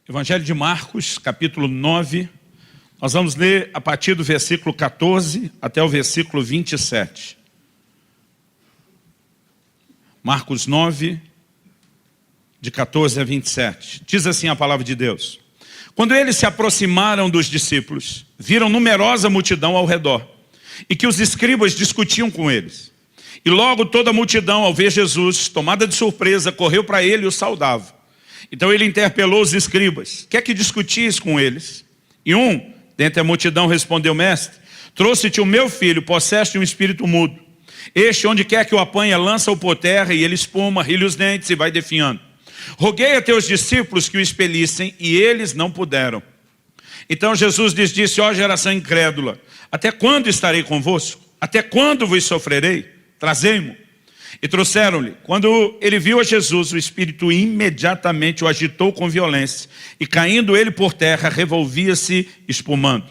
Evangelho de Marcos, capítulo 9. Nós vamos ler a partir do versículo 14 até o versículo 27. Marcos 9, de 14 a 27. Diz assim a palavra de Deus. Quando eles se aproximaram dos discípulos, viram numerosa multidão ao redor, e que os escribas discutiam com eles. E logo toda a multidão, ao ver Jesus, tomada de surpresa, correu para ele e o saudava. Então ele interpelou os escribas: quer que discutis com eles? E um, dentre a multidão, respondeu: mestre, trouxe-te o meu filho, possesso de um espírito mudo. Este, onde quer que o apanha, lança-o por terra, e ele espuma, ri-lhe os dentes e vai definhando. Roguei a teus discípulos que o expelissem, e eles não puderam. Então Jesus lhes disse: ó geração incrédula, até quando estarei convosco? Até quando vos sofrerei? Trazei-mo. E trouxeram-lhe. Quando ele viu a Jesus, o espírito imediatamente o agitou com violência, e caindo ele por terra, revolvia-se espumando.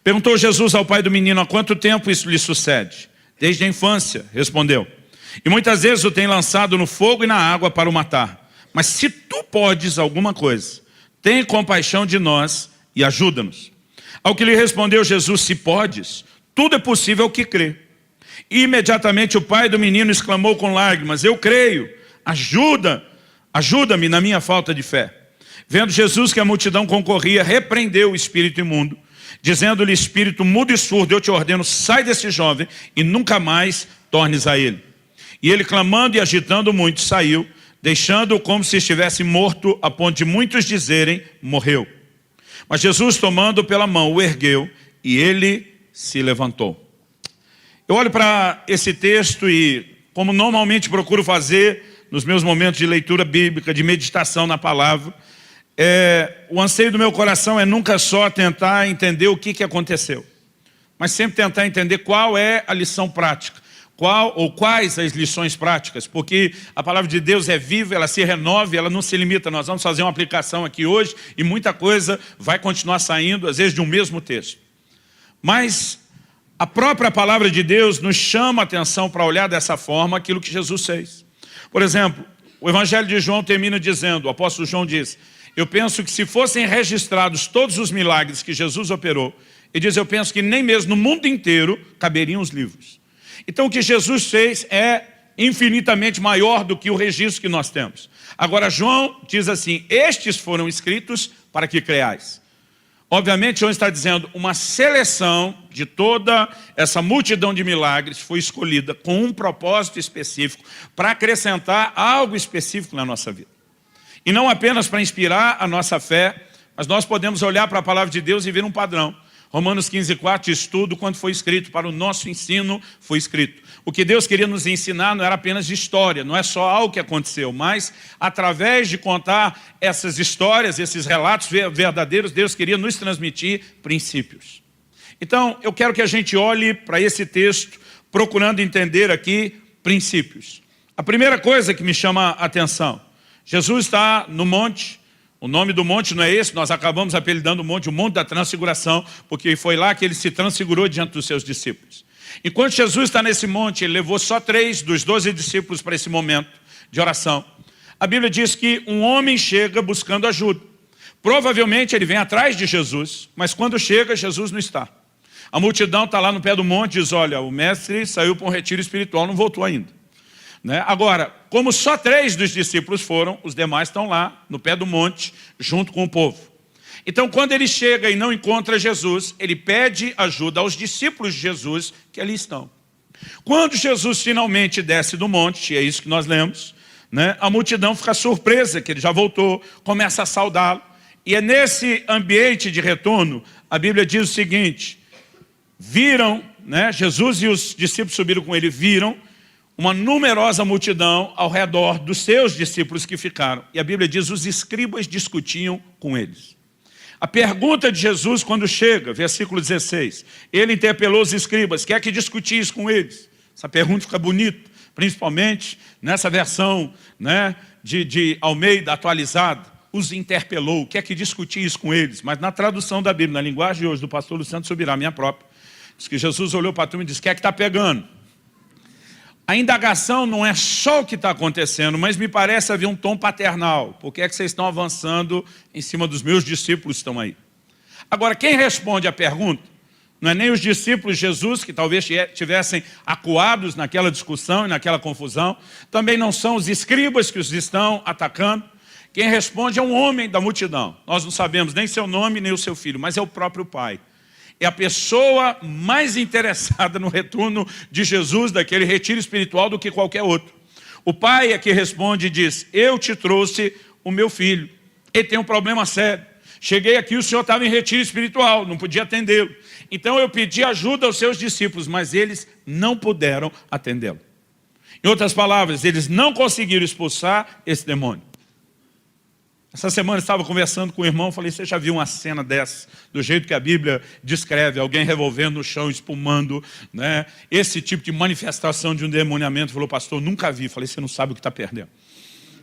Perguntou Jesus ao pai do menino: há quanto tempo isso lhe sucede? Desde a infância, respondeu. E muitas vezes o tem lançado no fogo e na água para o matar. Mas se tu podes alguma coisa, tem compaixão de nós e ajuda-nos. Ao que lhe respondeu Jesus: se podes, tudo é possível ao que crê. E imediatamente o pai do menino exclamou com lágrimas: eu creio, ajuda-me na minha falta de fé. Vendo Jesus que a multidão concorria, repreendeu o espírito imundo, dizendo-lhe: espírito mudo e surdo, eu te ordeno, sai desse jovem e nunca mais tornes a ele. E ele, clamando e agitando muito, saiu, deixando-o como se estivesse morto, a ponto de muitos dizerem: morreu. Mas Jesus, tomando pela mão, o ergueu, e ele se levantou. Eu olho para esse texto e, como normalmente procuro fazer nos meus momentos de leitura bíblica, de meditação na palavra, o anseio do meu coração é nunca só tentar entender o que aconteceu, mas sempre tentar entender qual é a lição prática, quais as lições práticas, porque a palavra de Deus é viva, ela se renova, ela não se limita. Nós vamos fazer uma aplicação aqui hoje e muita coisa vai continuar saindo, às vezes de um mesmo texto. Mas a própria palavra de Deus nos chama a atenção para olhar dessa forma aquilo que Jesus fez. Por exemplo, o Evangelho de João termina dizendo, o apóstolo João diz: eu penso que se fossem registrados todos os milagres que Jesus operou, ele diz, eu penso que nem mesmo no mundo inteiro caberiam os livros. Então o que Jesus fez é infinitamente maior do que o registro que nós temos. Agora João diz assim: estes foram escritos para que creais. Obviamente João está dizendo, uma seleção de toda essa multidão de milagres foi escolhida com um propósito específico para acrescentar algo específico na nossa vida. E não apenas para inspirar a nossa fé, mas nós podemos olhar para a palavra de Deus e ver um padrão. Romanos 15:4 diz: tudo quanto foi escrito para o nosso ensino foi escrito. O que Deus queria nos ensinar não era apenas de história, não é só algo que aconteceu, mas através de contar essas histórias, esses relatos verdadeiros, Deus queria nos transmitir princípios. Então, eu quero que a gente olhe para esse texto, procurando entender aqui princípios. A primeira coisa que me chama a atenção: Jesus está no monte. O nome do monte não é esse, nós acabamos apelidando o monte da transfiguração, porque foi lá que ele se transfigurou diante dos seus discípulos. Enquanto Jesus está nesse monte, ele levou só 3 dos 12 discípulos para esse momento de oração. A Bíblia diz que um homem chega buscando ajuda. Provavelmente ele vem atrás de Jesus, mas quando chega, Jesus não está. A multidão está lá no pé do monte e diz: olha, o mestre saiu para um retiro espiritual, não voltou ainda. Agora, como só 3 dos discípulos foram, os demais estão lá no pé do monte, junto com o povo. Então, quando ele chega e não encontra Jesus, ele pede ajuda aos discípulos de Jesus que ali estão. Quando Jesus finalmente desce do monte, e é isso que nós lemos, a multidão fica surpresa que ele já voltou, começa a saudá-lo. E é nesse ambiente de retorno, a Bíblia diz o seguinte: viram, Jesus e os discípulos subiram com ele, viram uma numerosa multidão ao redor dos seus discípulos que ficaram. E a Bíblia diz: os escribas discutiam com eles. A pergunta de Jesus quando chega, versículo 16, ele interpelou os escribas: quer que discutis com eles? Essa pergunta fica bonita, principalmente nessa versão de Almeida atualizada. Os interpelou, quer que discutis com eles? Mas na tradução da Bíblia, na linguagem de hoje, do pastor Luciano Subirá, minha própria, diz que Jesus olhou para a turma e disse: quer que está pegando? A indagação não é só o que está acontecendo, mas me parece haver um tom paternal. Por que é que vocês estão avançando em cima dos meus discípulos que estão aí? Agora, quem responde à pergunta não é nem os discípulos de Jesus, que talvez estivessem acuados naquela discussão e naquela confusão. Também não são os escribas que os estão atacando. Quem responde é um homem da multidão. Nós não sabemos nem seu nome, nem o seu filho, mas é o próprio Pai. É a pessoa mais interessada no retorno de Jesus, daquele retiro espiritual, do que qualquer outro. O Pai é que responde e diz: eu te trouxe o meu filho. Ele tem um problema sério. Cheguei aqui, o senhor estava em retiro espiritual, não podia atendê-lo. Então eu pedi ajuda aos seus discípulos, mas eles não puderam atendê-lo. Em outras palavras, eles não conseguiram expulsar esse demônio. Essa semana eu estava conversando com o irmão, falei: você já viu uma cena dessa, do jeito que a Bíblia descreve, alguém revolvendo no chão, espumando, né? Esse tipo de manifestação de um demoniamento. Falou: pastor, nunca vi. Falei: você não sabe o que está perdendo.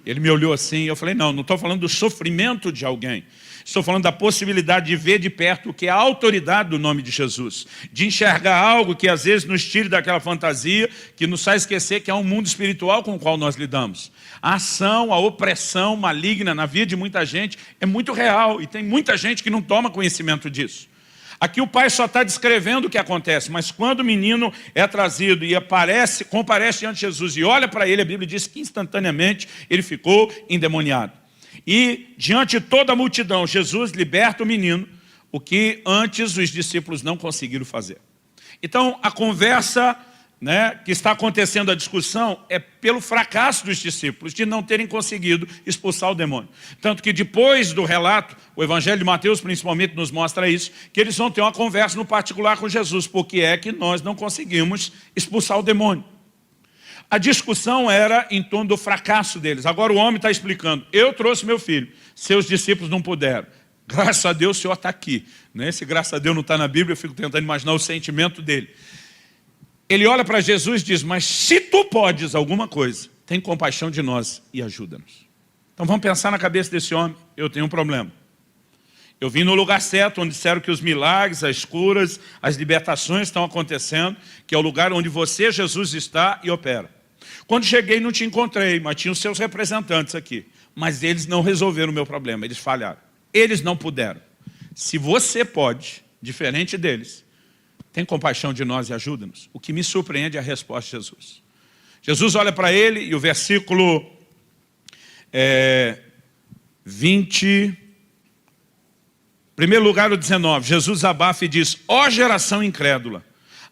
Ele me olhou assim, eu falei: não estou falando do sofrimento de alguém. Estou falando da possibilidade de ver de perto o que é a autoridade do nome de Jesus. De enxergar algo que às vezes nos tire daquela fantasia, que nos faz esquecer que há um mundo espiritual com o qual nós lidamos. A ação, a opressão maligna na vida de muita gente é muito real. E tem muita gente que não toma conhecimento disso. Aqui o pai só está descrevendo o que acontece, mas quando o menino é trazido e comparece diante de Jesus e olha para ele, a Bíblia diz que instantaneamente ele ficou endemoniado. E diante de toda a multidão, Jesus liberta o menino, o que antes os discípulos não conseguiram fazer. Então a conversa, que está acontecendo, a discussão, é pelo fracasso dos discípulos de não terem conseguido expulsar o demônio. Tanto que depois do relato, o Evangelho de Mateus principalmente nos mostra isso, que eles vão ter uma conversa no particular com Jesus, porque é que nós não conseguimos expulsar o demônio. A discussão era em torno do fracasso deles. Agora o homem está explicando: eu trouxe meu filho, seus discípulos não puderam. Graças a Deus o senhor está aqui. Se graças a Deus não está na Bíblia, eu fico tentando imaginar o sentimento dele. Ele olha para Jesus e diz: mas se tu podes alguma coisa, tem compaixão de nós e ajuda-nos. Então vamos pensar na cabeça desse homem. Eu tenho um problema. Eu vim no lugar certo, onde disseram que os milagres, as curas, as libertações estão acontecendo, que é o lugar onde você, Jesus, está e opera. Quando cheguei não te encontrei, mas tinha os seus representantes aqui. Mas eles não resolveram o meu problema, eles falharam. Eles não puderam. Se você pode, diferente deles, tem compaixão de nós e ajuda-nos. O que me surpreende é a resposta de Jesus. Jesus olha para ele e o versículo 20... Primeiro lugar, o 19, Jesus abafa e diz: ó geração incrédula,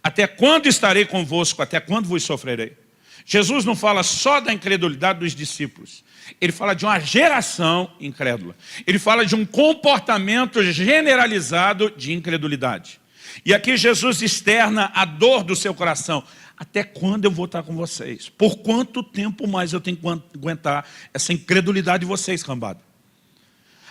até quando estarei convosco, até quando vos sofrerei? Jesus não fala só da incredulidade dos discípulos, ele fala de uma geração incrédula. Ele fala de um comportamento generalizado de incredulidade. E aqui Jesus externa a dor do seu coração. Até quando eu vou estar com vocês? Por quanto tempo mais eu tenho que aguentar essa incredulidade de vocês, cambada?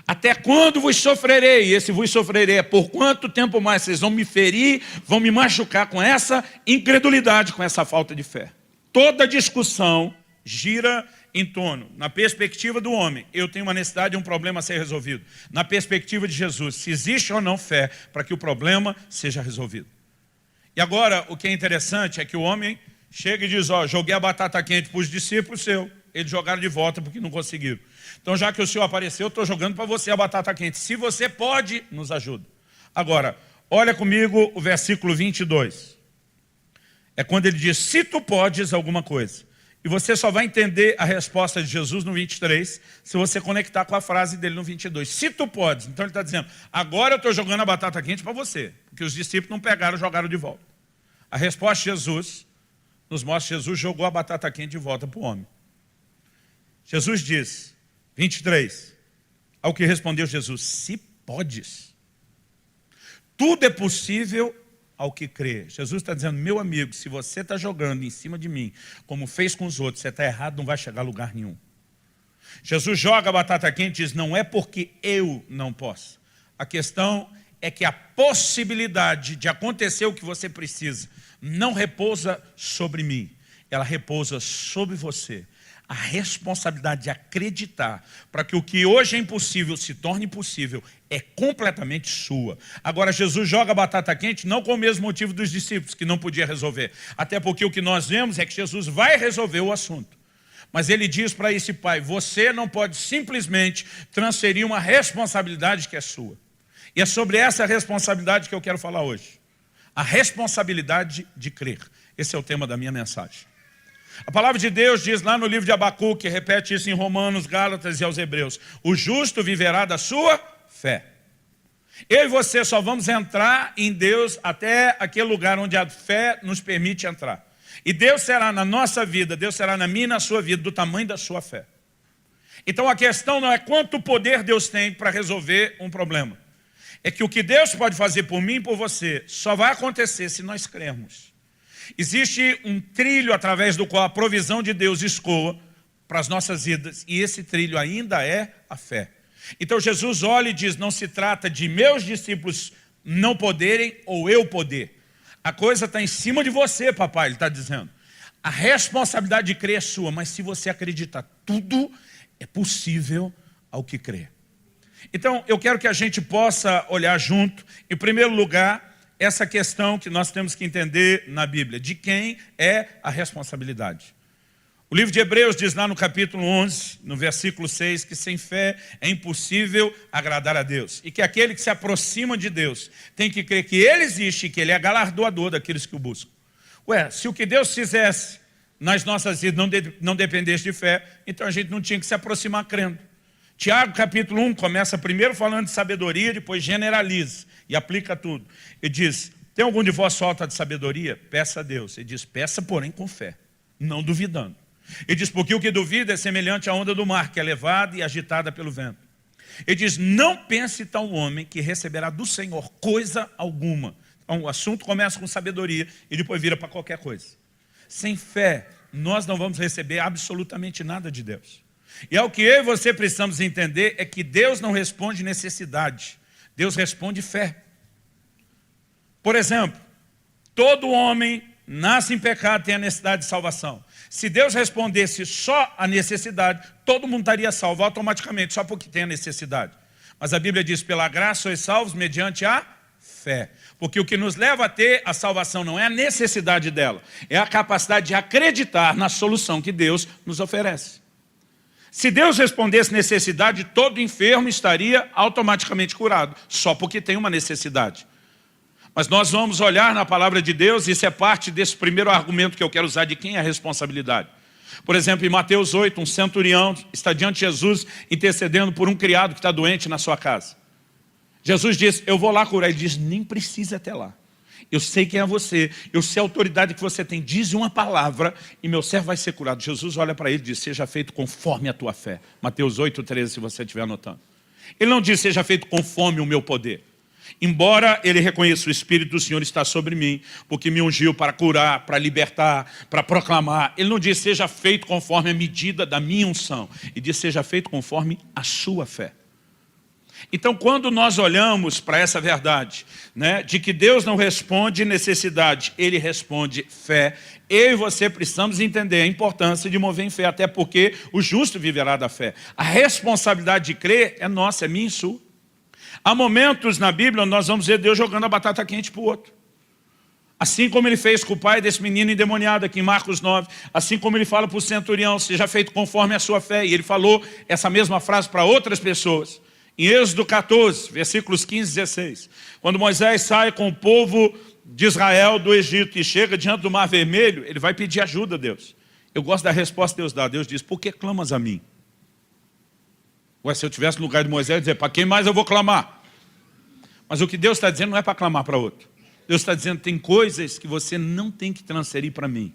Até quando vos sofrerei? E esse vos sofrerei é por quanto tempo mais vocês vão me ferir, vão me machucar com essa incredulidade, com essa falta de fé. Toda discussão gira em torno, na perspectiva do homem, eu tenho uma necessidade de um problema a ser resolvido. Na perspectiva de Jesus, se existe ou não fé para que o problema seja resolvido. E agora, o que é interessante é que o homem chega e diz: ó, joguei a batata quente para os discípulos seus, eles jogaram de volta porque não conseguiram. Então, já que o Senhor apareceu, eu estou jogando para você a batata quente. Se você pode, nos ajuda. Agora, olha comigo o versículo 22. É quando ele diz: se tu podes alguma coisa. E você só vai entender a resposta de Jesus no 23, se você conectar com a frase dele no 22. Se tu podes. Então ele está dizendo: agora eu estou jogando a batata quente para você. Porque os discípulos não pegaram, jogaram de volta. A resposta de Jesus nos mostra que Jesus jogou a batata quente de volta para o homem. Jesus diz, 23, ao que respondeu Jesus: se podes. Tudo é possível ao que crê. Jesus está dizendo: meu amigo, se você está jogando em cima de mim, como fez com os outros, você está errado, não vai chegar a lugar nenhum. Jesus joga a batata quente e diz: não é porque eu não posso. A questão é que a possibilidade de acontecer o que você precisa não repousa sobre mim, ela repousa sobre você. A responsabilidade de acreditar para que o que hoje é impossível se torne possível é completamente sua. Agora, Jesus joga a batata quente não com o mesmo motivo dos discípulos, que não podia resolver. Até porque o que nós vemos é que Jesus vai resolver o assunto. Mas ele diz para esse pai, você não pode simplesmente transferir uma responsabilidade que é sua. E é sobre essa responsabilidade que eu quero falar hoje. A responsabilidade de crer. Esse é o tema da minha mensagem. A palavra de Deus diz lá no livro de Abacuque, repete isso em Romanos, Gálatas e aos Hebreus. O justo viverá da sua fé. Eu e você só vamos entrar em Deus até aquele lugar onde a fé nos permite entrar. E Deus será na nossa vida, Deus será na minha e na sua vida, do tamanho da sua fé. Então a questão não é quanto poder Deus tem para resolver um problema. É que o que Deus pode fazer por mim e por você só vai acontecer se nós crermos. Existe um trilho através do qual a provisão de Deus escoa para as nossas vidas, e esse trilho ainda é a fé. Então Jesus olha e diz, não se trata de meus discípulos não poderem ou eu poder. A coisa está em cima de você, papai, ele está dizendo. A responsabilidade de crer é sua, mas se você acreditar, tudo é possível ao que crê. Então, eu quero que a gente possa olhar junto, em primeiro lugar, essa questão que nós temos que entender na Bíblia, de quem é a responsabilidade. O livro de Hebreus diz lá no capítulo 11, no versículo 6, que sem fé é impossível agradar a Deus. E que aquele que se aproxima de Deus tem que crer que Ele existe e que Ele é galardoador daqueles que o buscam. Ué, se o que Deus fizesse nas nossas vidas não dependesse de fé, então a gente não tinha que se aproximar crendo. Tiago capítulo 1 começa primeiro falando de sabedoria, depois generaliza e aplica tudo. Ele diz, tem algum de vós falta de sabedoria? Peça a Deus. Ele diz, peça porém com fé, não duvidando. Ele diz, porque o que duvida é semelhante à onda do mar, que é levada e agitada pelo vento. Ele diz, não pense tal homem que receberá do Senhor coisa alguma. Então o assunto começa com sabedoria e depois vira para qualquer coisa. Sem fé, nós não vamos receber absolutamente nada de Deus. E é o que eu e você precisamos entender, é que Deus não responde necessidade, Deus responde fé. Por exemplo, todo homem nasce em pecado, tem a necessidade de salvação. Se Deus respondesse só a necessidade, todo mundo estaria salvo automaticamente, só porque tem a necessidade. Mas a Bíblia diz, pela graça sois salvos mediante a fé. Porque o que nos leva a ter a salvação não é a necessidade dela, é a capacidade de acreditar na solução que Deus nos oferece. Se Deus respondesse necessidade, todo enfermo estaria automaticamente curado, só porque tem uma necessidade. Mas nós vamos olhar na palavra de Deus, isso é parte desse primeiro argumento que eu quero usar de quem é a responsabilidade. Por exemplo, em Mateus 8, um centurião está diante de Jesus intercedendo por um criado que está doente na sua casa. Jesus diz, eu vou lá curar. Ele diz, nem precisa até lá. Eu sei quem é você, eu sei a autoridade que você tem, diz uma palavra e meu servo vai ser curado. Jesus olha para ele e diz, seja feito conforme a tua fé. Mateus 8, 13, se você estiver anotando. Ele não diz, seja feito conforme o meu poder. Embora ele reconheça o Espírito do Senhor está sobre mim, porque me ungiu para curar, para libertar, para proclamar. Ele não diz, seja feito conforme a medida da minha unção. Ele diz, seja feito conforme a sua fé. Então, quando nós olhamos para essa verdade, né, de que Deus não responde necessidade, Ele responde fé, eu e você precisamos entender a importância de mover em fé, até porque o justo viverá da fé. A responsabilidade de crer é nossa, é minha e sua. Há momentos na Bíblia onde nós vamos ver Deus jogando a batata quente para o outro. Assim como Ele fez com o pai desse menino endemoniado aqui em Marcos 9, assim como Ele fala para o centurião, seja feito conforme a sua fé, e Ele falou essa mesma frase para outras pessoas. Em Êxodo 14, versículos 15 e 16, quando Moisés sai com o povo de Israel do Egito e chega diante do Mar Vermelho, ele vai pedir ajuda a Deus. Eu gosto da resposta que Deus dá. Deus diz, por que clamas a mim? Ué, se eu estivesse no lugar de Moisés, eu ia dizer, para quem mais eu vou clamar? Mas o que Deus está dizendo não é para clamar para outro. Deus está dizendo, tem coisas que você não tem que transferir para mim.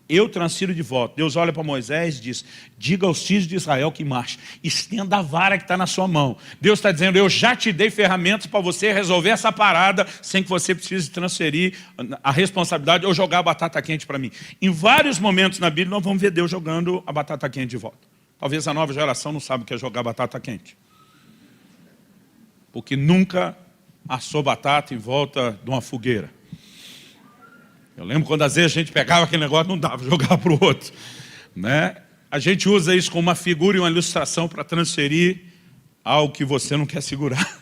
Eu transfiro de volta. Deus olha para Moisés e diz, diga aos filhos de Israel que marche, estenda a vara que está na sua mão. Deus está dizendo, eu já te dei ferramentas para você resolver essa parada sem que você precise transferir a responsabilidade ou jogar a batata quente para mim. Em vários momentos na Bíblia nós vamos ver Deus jogando a batata quente de volta. Talvez a nova geração não saiba o que é jogar batata quente. Porque nunca assou batata em volta de uma fogueira. Eu lembro quando às vezes a gente pegava aquele negócio, não dava, jogava para o outro. Né? A gente usa isso como uma figura e uma ilustração para transferir algo que você não quer segurar.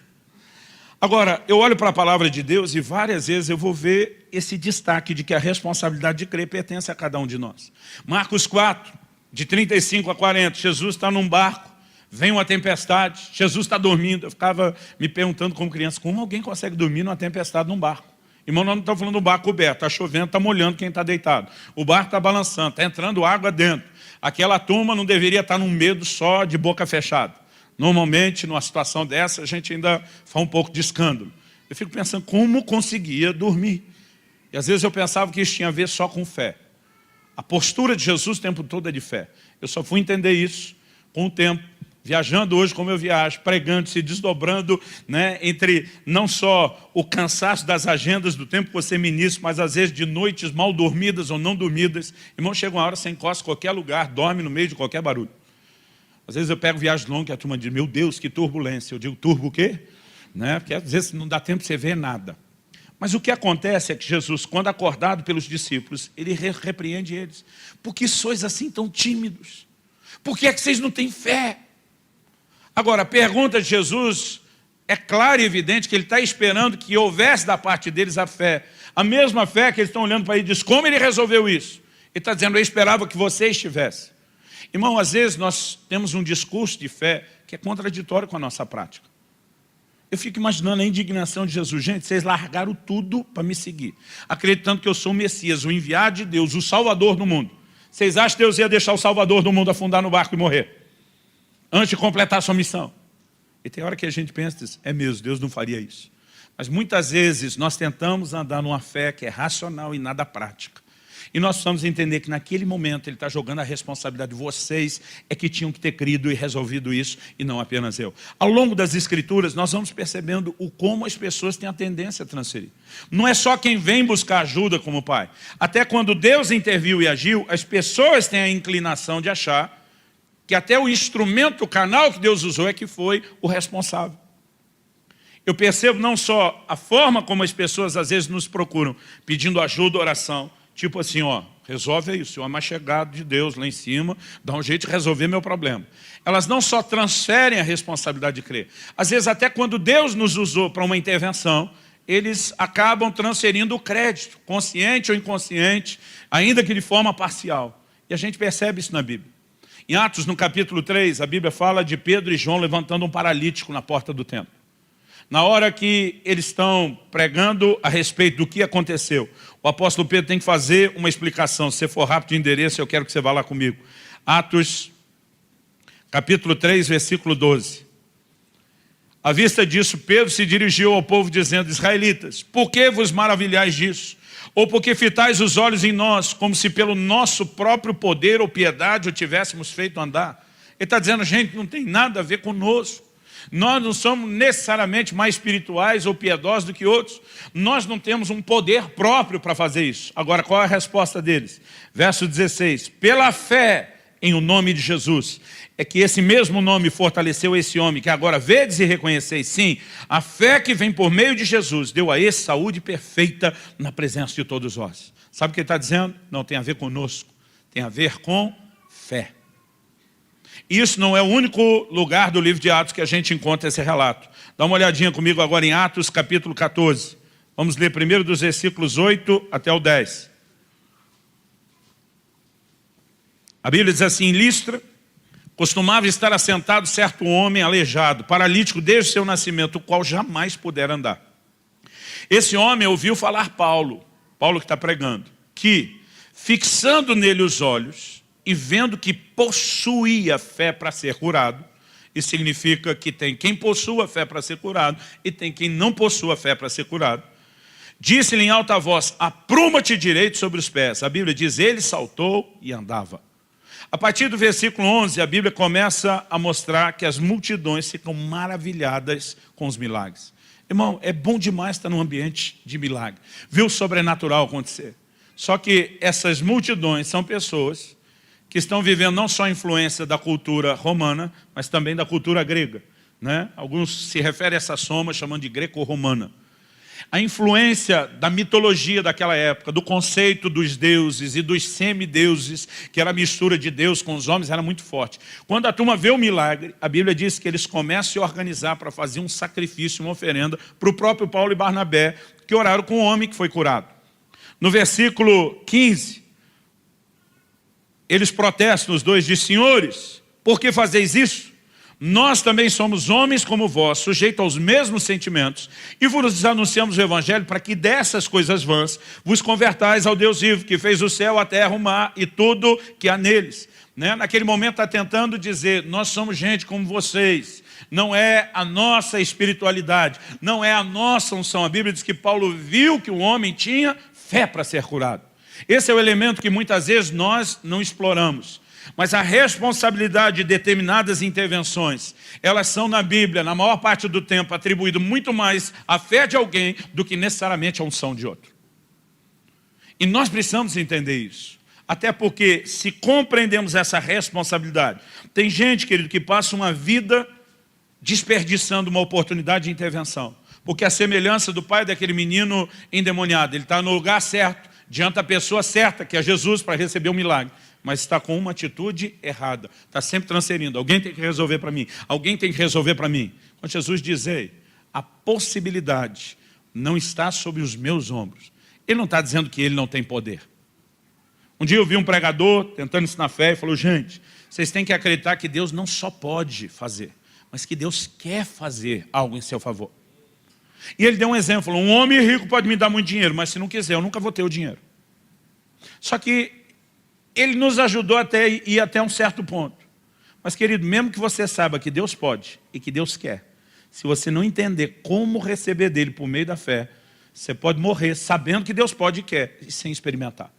Agora, eu olho para a palavra de Deus e várias vezes eu vou ver esse destaque de que a responsabilidade de crer pertence a cada um de nós. Marcos 4, de 35 a 40, Jesus está num barco, vem uma tempestade, Jesus está dormindo. Eu ficava me perguntando como criança, como alguém consegue dormir numa tempestade num barco? Irmão, nós não estamos falando do barco coberto, está chovendo, está molhando quem está deitado. O barco está balançando, está entrando água dentro. Aquela turma não deveria estar num medo só de boca fechada. Normalmente, numa situação dessa, a gente ainda faz um pouco de escândalo. Eu fico pensando como conseguia dormir. E às vezes eu pensava que isso tinha a ver só com fé. A postura de Jesus o tempo todo é de fé. Eu só fui entender isso com o tempo, viajando hoje como eu viajo, pregando, se desdobrando, né, entre não só o cansaço das agendas do tempo que você ministra, mas às vezes de noites mal dormidas ou não dormidas. Irmão, chega uma hora, você encosta em qualquer lugar, dorme no meio de qualquer barulho. Às vezes eu pego viagem longa e a turma diz, meu Deus, que turbulência. Eu digo, turbo o quê? Né? Porque às vezes não dá tempo de você ver nada. Mas o que acontece é que Jesus, quando acordado pelos discípulos, ele repreende eles. Por que sois assim tão tímidos? Por que é que vocês não têm fé? Agora, a pergunta de Jesus é clara e evidente que ele está esperando que houvesse da parte deles a fé. A mesma fé que eles estão olhando para ele e diz, como ele resolveu isso? Ele está dizendo, eu esperava que você estivesse. Irmão, às vezes nós temos um discurso de fé que é contraditório com a nossa prática. Eu fico imaginando a indignação de Jesus. Gente, vocês largaram tudo para me seguir, acreditando que eu sou o Messias, o enviado de Deus, o Salvador do mundo. Vocês acham que Deus ia deixar o Salvador do mundo afundar no barco e morrer? Antes de completar a sua missão? E tem hora que a gente pensa, é mesmo, Deus não faria isso. Mas muitas vezes nós tentamos andar numa fé que é racional e nada prática. E nós precisamos entender que naquele momento ele está jogando a responsabilidade de vocês é que tinham que ter crido e resolvido isso e não apenas eu. Ao longo das escrituras nós vamos percebendo como as pessoas têm a tendência a transferir. Não é só quem vem buscar ajuda como pai. Até quando Deus interviu e agiu, as pessoas têm a inclinação de achar que até o instrumento, o canal que Deus usou é que foi o responsável. Eu percebo não só a forma como as pessoas às vezes nos procuram pedindo ajuda, oração. Tipo assim, ó, resolve isso, o homem mais chegado de Deus lá em cima, dá um jeito de resolver meu problema. Elas não só transferem a responsabilidade de crer. Às vezes até quando Deus nos usou para uma intervenção, eles acabam transferindo o crédito, consciente ou inconsciente, ainda que de forma parcial. E a gente percebe isso na Bíblia. Em Atos, no capítulo 3, a Bíblia fala de Pedro e João levantando um paralítico na porta do templo. Na hora que eles estão pregando a respeito do que aconteceu, o apóstolo Pedro tem que fazer uma explicação. Se você for rápido de endereço, eu quero que você vá lá comigo. Atos, capítulo 3, versículo 12. À vista disso, Pedro se dirigiu ao povo dizendo, israelitas, por que vos maravilhais disso? Ou porque fitais os olhos em nós, como se pelo nosso próprio poder ou piedade o tivéssemos feito andar? Ele está dizendo, gente, não tem nada a ver conosco. Nós não somos necessariamente mais espirituais ou piedosos do que outros. Nós não temos um poder próprio para fazer isso. Agora, qual é a resposta deles? Verso 16. Pela fé em o nome de Jesus, é que esse mesmo nome fortaleceu esse homem, que agora vedes e reconheceis. Sim, a fé que vem por meio de Jesus deu a esse saúde perfeita na presença de todos nós. Sabe o que ele está dizendo? Não tem a ver conosco, tem a ver com fé. Isso não é o único lugar do livro de Atos que a gente encontra esse relato. Dá uma olhadinha comigo agora em Atos, capítulo 14. Vamos ler primeiro dos versículos 8 até o 10. A Bíblia diz assim, em Listra, costumava estar assentado certo homem aleijado, paralítico desde o seu nascimento, o qual jamais pudera andar. Esse homem ouviu falar Paulo que está pregando, que, fixando nele os olhos, e vendo que possuía fé para ser curado, isso significa que tem quem possua fé para ser curado e tem quem não possua fé para ser curado, disse-lhe em alta voz, apruma-te direito sobre os pés. A Bíblia diz, ele saltou e andava. A partir do versículo 11, a Bíblia começa a mostrar que as multidões ficam maravilhadas com os milagres. Irmão, é bom demais estar num ambiente de milagre, ver o sobrenatural acontecer. Só que essas multidões são pessoas que estão vivendo não só a influência da cultura romana, mas também da cultura grega, né? Alguns se referem a essa soma chamando de greco-romana. A influência da mitologia daquela época, do conceito dos deuses e dos semideuses, que era a mistura de Deus com os homens, era muito forte. Quando a turma vê o milagre, a Bíblia diz que eles começam a se organizar para fazer um sacrifício, uma oferenda, para o próprio Paulo e Barnabé, que oraram com o homem que foi curado. No versículo 15, eles protestam, os dois, dizem: senhores, por que fazeis isso? Nós também somos homens como vós, sujeitos aos mesmos sentimentos, e vos anunciamos o Evangelho para que dessas coisas vãs vos convertais ao Deus vivo, que fez o céu, a terra, o mar e tudo que há neles. Naquele momento está tentando dizer: nós somos gente como vocês, não é a nossa espiritualidade, não é a nossa unção. A Bíblia diz que Paulo viu que o homem tinha fé para ser curado. Esse é o elemento que muitas vezes nós não exploramos. Mas a responsabilidade de determinadas intervenções, elas são na Bíblia, na maior parte do tempo, atribuído muito mais à fé de alguém do que necessariamente à unção de outro. E nós precisamos entender isso. Até porque, se compreendemos essa responsabilidade, tem gente, querido, que passa uma vida desperdiçando uma oportunidade de intervenção. Porque a semelhança do pai daquele menino endemoniado, ele está no lugar certo, diante da pessoa certa, que é Jesus, para receber o milagre. Mas está com uma atitude errada, está sempre transferindo. Alguém tem que resolver para mim, alguém tem que resolver para mim. Quando Jesus diz: ei, a possibilidade não está sobre os meus ombros. Ele não está dizendo que ele não tem poder. Um dia eu vi um pregador tentando ensinar fé e falou: gente, vocês têm que acreditar que Deus não só pode fazer, mas que Deus quer fazer algo em seu favor. E ele deu um exemplo, falou: um homem rico pode me dar muito dinheiro, mas se não quiser, eu nunca vou ter o dinheiro. Só que ele nos ajudou até ir até um certo ponto. Mas, querido, mesmo que você saiba que Deus pode e que Deus quer, se você não entender como receber dele por meio da fé, você pode morrer sabendo que Deus pode e quer, e sem experimentar.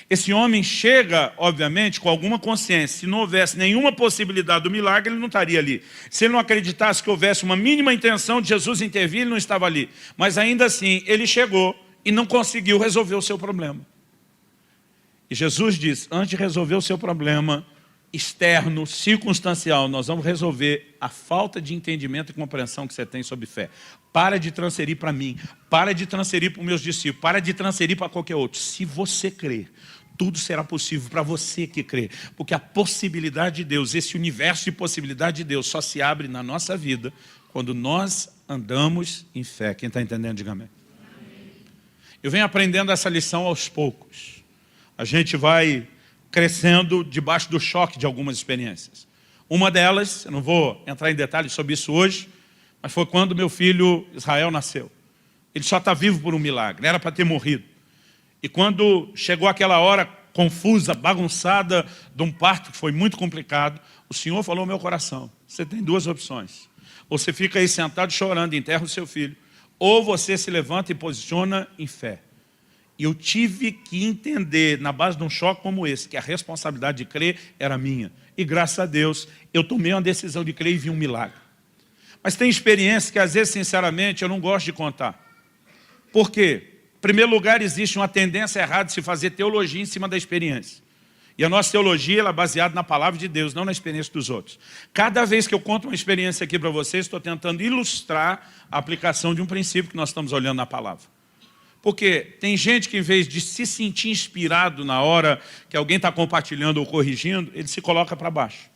Esse homem chega, obviamente, com alguma consciência. Se não houvesse nenhuma possibilidade do milagre, ele não estaria ali. Se ele não acreditasse que houvesse uma mínima intenção de Jesus intervir, ele não estava ali. Mas ainda assim, ele chegou e não conseguiu resolver o seu problema. E Jesus diz: antes de resolver o seu problema externo, circunstancial, nós vamos resolver a falta de entendimento e compreensão que você tem sobre fé. Para de transferir para mim, para de transferir para os meus discípulos, para de transferir para qualquer outro. Se você crer, tudo será possível para você que crê. Porque a possibilidade de Deus, esse universo de possibilidade de Deus, só se abre na nossa vida quando nós andamos em fé. Quem está entendendo, diga amém. Eu venho aprendendo essa lição aos poucos. A gente vai crescendo debaixo do choque de algumas experiências. Uma delas, eu não vou entrar em detalhes sobre isso hoje, mas foi quando meu filho Israel nasceu. Ele só está vivo por um milagre, era para ter morrido. E quando chegou aquela hora confusa, bagunçada, de um parto que foi muito complicado, o Senhor falou ao meu coração: você tem duas opções. Ou você fica aí sentado chorando e enterra o seu filho, ou você se levanta e posiciona em fé. E eu tive que entender, na base de um choque como esse, que a responsabilidade de crer era minha. E graças a Deus, eu tomei uma decisão de crer e vi um milagre. Mas tem experiências que às vezes, sinceramente, eu não gosto de contar. Por quê? Em primeiro lugar, existe uma tendência errada de se fazer teologia em cima da experiência. E a nossa teologia ela é baseada na palavra de Deus, não na experiência dos outros. Cada vez que eu conto uma experiência aqui para vocês, estou tentando ilustrar a aplicação de um princípio que nós estamos olhando na palavra. Porque tem gente que, em vez de se sentir inspirado na hora que alguém está compartilhando ou corrigindo, ele se coloca para baixo.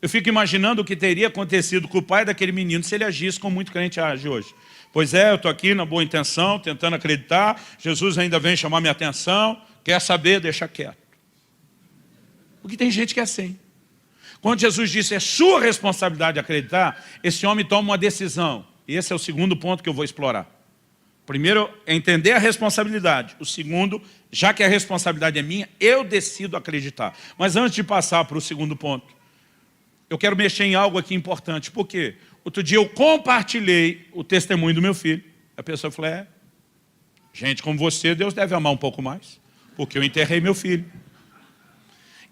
Eu fico imaginando o que teria acontecido com o pai daquele menino se ele agisse como muito crente age hoje. Pois é, eu estou aqui na boa intenção, tentando acreditar, Jesus ainda vem chamar minha atenção, quer saber, deixa quieto. Porque tem gente que é assim. Quando Jesus disse: é sua responsabilidade acreditar, esse homem toma uma decisão. E esse é o segundo ponto que eu vou explorar. Primeiro, é entender a responsabilidade. O segundo, já que a responsabilidade é minha, eu decido acreditar. Mas antes de passar para o segundo ponto, eu quero mexer em algo aqui importante. Por quê? Outro dia eu compartilhei o testemunho do meu filho. A pessoa falou: gente como você, Deus deve amar um pouco mais, porque eu enterrei meu filho.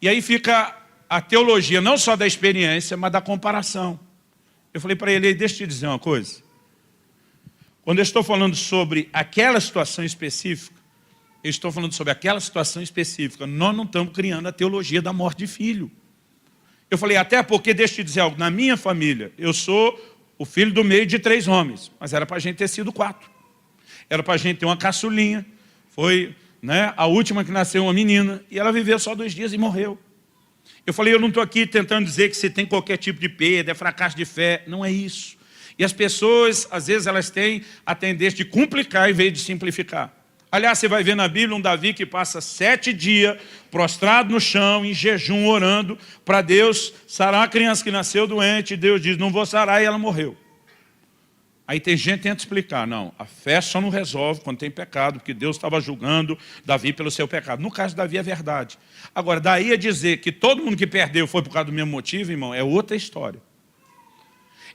E aí fica a teologia, não só da experiência, mas da comparação. Eu falei para ele: deixa eu te dizer uma coisa. Quando eu estou falando sobre aquela situação específica, eu estou falando sobre aquela situação específica. Nós não estamos criando a teologia da morte de filho. Eu falei: até porque, deixa eu te dizer algo, na minha família, eu sou o filho do meio de 3 homens, mas era para a gente ter sido 4. Era para a gente ter uma caçulinha. Foi, né, a última que nasceu, uma menina. E ela viveu só 2 dias e morreu. Eu falei, eu não estou aqui tentando dizer que se tem qualquer tipo de perda, é fracasso de fé. Não é isso. E as pessoas, às vezes, elas têm a tendência de complicar em vez de simplificar. Aliás, você vai ver na Bíblia um Davi que passa 7 dias prostrado no chão, em jejum, orando para Deus sarar uma criança que nasceu doente. E Deus diz, não vou sarar, e ela morreu. Aí tem gente que tenta explicar, não, a fé só não resolve quando tem pecado, porque Deus estava julgando Davi pelo seu pecado. No caso de Davi é verdade. Agora, daí a dizer que todo mundo que perdeu foi por causa do mesmo motivo, irmão, é outra história.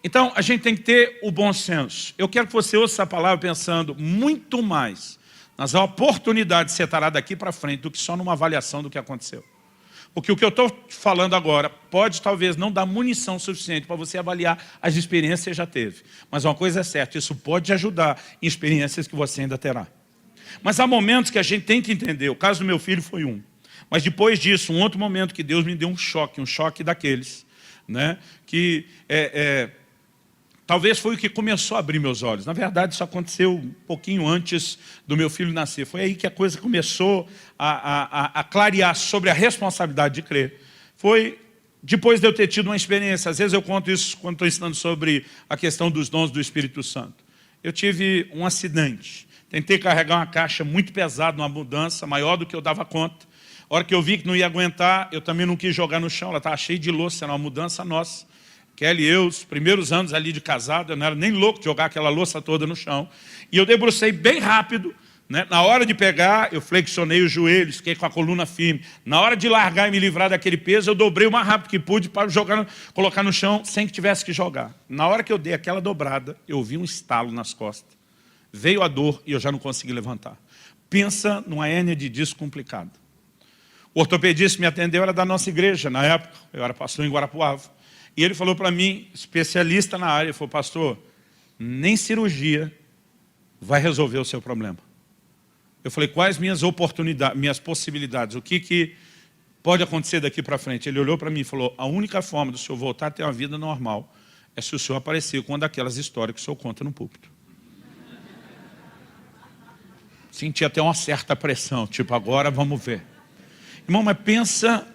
Então, a gente tem que ter o bom senso. Eu quero que você ouça essa palavra pensando muito mais nas oportunidades que você terá daqui para frente do que só numa avaliação do que aconteceu. Porque o que eu estou falando agora pode talvez não dar munição suficiente para você avaliar as experiências que você já teve. Mas uma coisa é certa, isso pode te ajudar em experiências que você ainda terá. Mas há momentos que a gente tem que entender, o caso do meu filho foi um. Mas depois disso, um outro momento que Deus me deu um choque daqueles, né, que talvez foi o que começou a abrir meus olhos. Na verdade, isso aconteceu um pouquinho antes do meu filho nascer. Foi aí que a coisa começou a clarear sobre a responsabilidade de crer. Foi depois de eu ter tido uma experiência. Às vezes eu conto isso quando estou ensinando sobre a questão dos dons do Espírito Santo. Eu tive um acidente. Tentei carregar uma caixa muito pesada, uma mudança maior do que eu dava conta. A hora que eu vi que não ia aguentar, eu também não quis jogar no chão. Ela estava cheia de louça, era uma mudança nossa. Kelly e eu, os primeiros anos ali de casado, eu não era nem louco de jogar aquela louça toda no chão. E eu debrucei bem rápido, né? Na hora de pegar, eu flexionei os joelhos, fiquei com a coluna firme. Na hora de largar e me livrar daquele peso, eu dobrei o mais rápido que pude para colocar no chão sem que tivesse que jogar. Na hora que eu dei aquela dobrada, eu ouvi um estalo nas costas. Veio a dor e eu já não consegui levantar. Pensa numa hérnia de disco complicada. O ortopedista me atendeu, era da nossa igreja na época, eu era pastor em Guarapuava. E ele falou para mim, especialista na área, ele falou, pastor, nem cirurgia vai resolver o seu problema. Eu falei, quais minhas oportunidades, minhas possibilidades, o que pode acontecer daqui para frente? Ele olhou para mim e falou, a única forma do senhor voltar a ter uma vida normal é se o senhor aparecer com uma daquelas histórias que o senhor conta no púlpito. Senti até uma certa pressão, tipo, agora vamos ver. Irmão, mas pensa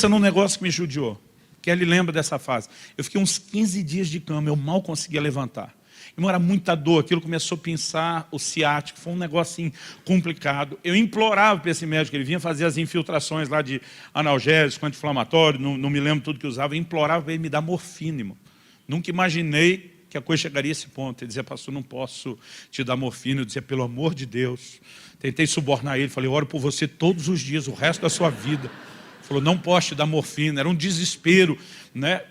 num negócio que me judiou. Kelly lembra dessa fase. Eu fiquei uns 15 dias de cama, eu mal conseguia levantar. Irmão, era muita dor, aquilo começou a pinçar o ciático, foi um negócio assim, complicado. Eu implorava para esse médico, ele vinha fazer as infiltrações lá de analgésico, anti-inflamatório, não me lembro tudo que usava, eu implorava para ele me dar morfina, irmão. Nunca imaginei que a coisa chegaria a esse ponto. Ele dizia, pastor, não posso te dar morfina. Eu dizia, pelo amor de Deus. Tentei subornar ele, falei, oro por você todos os dias, o resto da sua vida. Falou, não posso te dar morfina, era um desespero, né?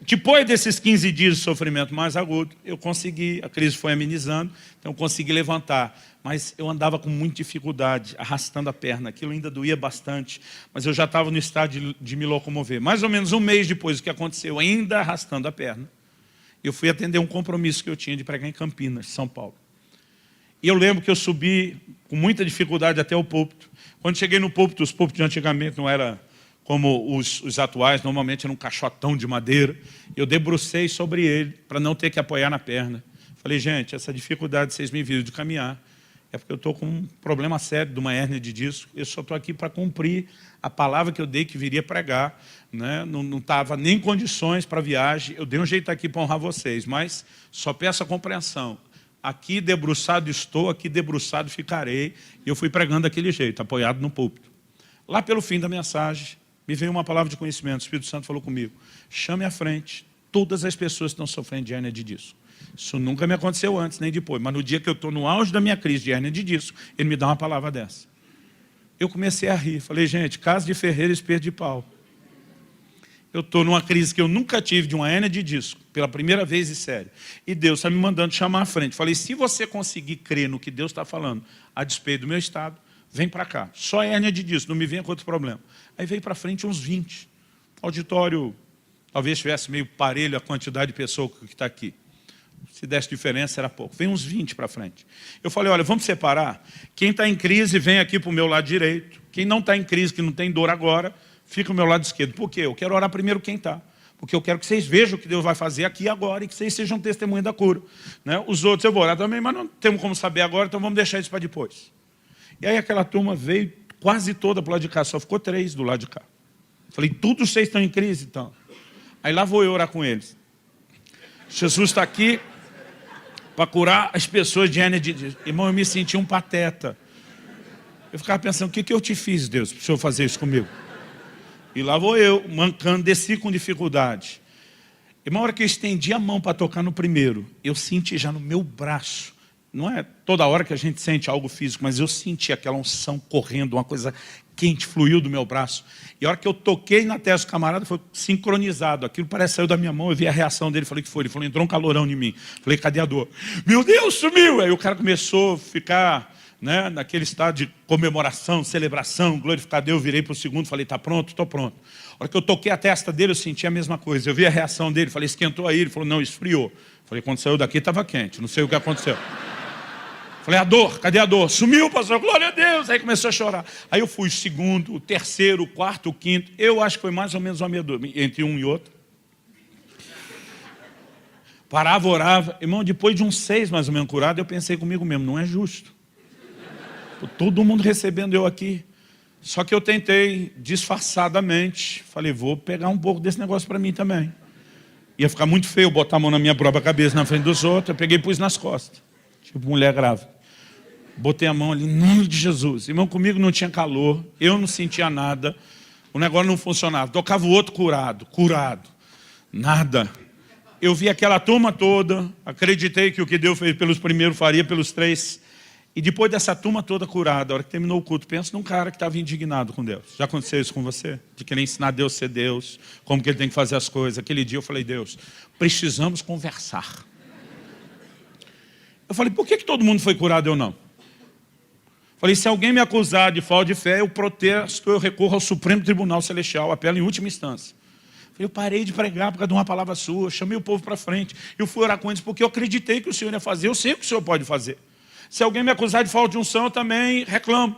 Depois desses 15 dias de sofrimento mais agudo, eu consegui, a crise foi amenizando, então eu consegui levantar. Mas eu andava com muita dificuldade, arrastando a perna, aquilo ainda doía bastante, mas eu já estava no estado de me locomover. Mais ou menos um mês depois do que aconteceu, ainda arrastando a perna, eu fui atender um compromisso que eu tinha de pregar em Campinas, São Paulo. E eu lembro que eu subi com muita dificuldade até o púlpito. Quando cheguei no púlpito, os púlpitos de antigamente não eram como os atuais, normalmente era um caixotão de madeira. Eu debrucei sobre ele para não ter que apoiar na perna. Falei, gente, essa dificuldade que vocês me viram de caminhar é porque eu estou com um problema sério de uma hérnia de disco. Eu só estou aqui para cumprir a palavra que eu dei que viria pregar. Né? Não estava nem em condições para viagem. Eu dei um jeito aqui para honrar vocês, mas só peço a compreensão. Aqui debruçado estou, aqui debruçado ficarei. E eu fui pregando daquele jeito, apoiado no púlpito. Lá pelo fim da mensagem, me veio uma palavra de conhecimento, o Espírito Santo falou comigo, chame à frente todas as pessoas que estão sofrendo de hérnia de disco. Isso nunca me aconteceu antes, nem depois, mas no dia que eu estou no auge da minha crise de hérnia de disco, ele me dá uma palavra dessa. Eu comecei a rir, falei, gente, casa de ferreiro, espeto de pau. Eu estou numa crise que eu nunca tive de uma hérnia de disco, pela primeira vez e sério. E Deus está me mandando chamar à frente. Falei, se você conseguir crer no que Deus está falando, a despeito do meu estado, vem para cá. Só hérnia de disco, não me venha com outro problema. Aí veio para frente uns 20. Auditório, talvez tivesse meio parelho a quantidade de pessoas que está aqui. Se desse diferença, era pouco. Vem uns 20 para frente. Eu falei, olha, vamos separar. Quem está em crise, vem aqui para o meu lado direito. Quem não está em crise, que não tem dor agora, fica ao meu lado esquerdo. Por quê? Eu quero orar primeiro quem está. Porque eu quero que vocês vejam o que Deus vai fazer aqui e agora e que vocês sejam testemunha da cura. Né? Os outros eu vou orar também, mas não temos como saber agora, então vamos deixar isso para depois. E aí aquela turma veio quase toda para o lado de cá, só ficou 3 do lado de cá. Falei, todos vocês estão em crise, então. Aí lá vou eu orar com eles. Jesus está aqui para curar as pessoas de hernia de... Irmão, eu me senti um pateta. Eu ficava pensando, o que eu te fiz, Deus, para o Senhor fazer isso comigo? E lá vou eu, mancando, desci com dificuldade. E uma hora que eu estendi a mão para tocar no primeiro, eu senti já no meu braço, não é toda hora que a gente sente algo físico, mas eu senti aquela unção correndo, uma coisa quente fluiu do meu braço. E a hora que eu toquei na testa do camarada, foi sincronizado. Aquilo parece que saiu da minha mão, eu vi a reação dele, falei, que foi? Ele falou, entrou um calorão em mim. Falei, cadê a dor? Meu Deus, sumiu! Aí o cara começou a ficar... Né, naquele estado de comemoração, celebração, glorificar Deus, eu virei para o segundo, falei, está pronto? Estou pronto. A hora que eu toquei a testa dele, eu senti a mesma coisa. Eu vi a reação dele, falei, esquentou aí? Ele falou, não, esfriou. Falei, quando saiu daqui estava quente, não sei o que aconteceu. Falei, a dor, cadê a dor? Sumiu, pastor, glória a Deus. Aí começou a chorar. Aí eu fui o segundo, o terceiro, o quarto, o quinto. Eu acho que foi mais ou menos uma meia dor, entre um e outro. Parava, orava. Irmão, depois de uns 6 mais ou menos curado, eu pensei comigo mesmo, não é justo. Todo mundo recebendo eu aqui. Só que eu tentei disfarçadamente. Falei, vou pegar um pouco desse negócio para mim também. Ia ficar muito feio botar a mão na minha própria cabeça na frente dos outros. Eu peguei e pus nas costas. Tipo mulher grávida. Botei a mão ali, em nome de Jesus. Irmão, comigo não tinha calor. Eu não sentia nada. O negócio não funcionava. Tocava o outro curado. Nada. Eu vi aquela turma toda. Acreditei que o que Deus fez pelos primeiros faria pelos 3. E depois dessa turma toda curada, a hora que terminou o culto, pensa num cara que estava indignado com Deus. Já aconteceu isso com você? De querer ensinar Deus a ser Deus, como que Ele tem que fazer as coisas. Aquele dia eu falei, Deus, precisamos conversar. Eu falei, por que todo mundo foi curado e eu não? Falei, se alguém me acusar de falta de fé, eu protesto, eu recorro ao Supremo Tribunal Celestial, apelo em última instância. Eu parei de pregar por causa de uma palavra sua, chamei o povo para frente. Eu fui orar com eles porque eu acreditei que o Senhor ia fazer, eu sei o que o Senhor pode fazer. Se alguém me acusar de falta de unção, eu também reclamo.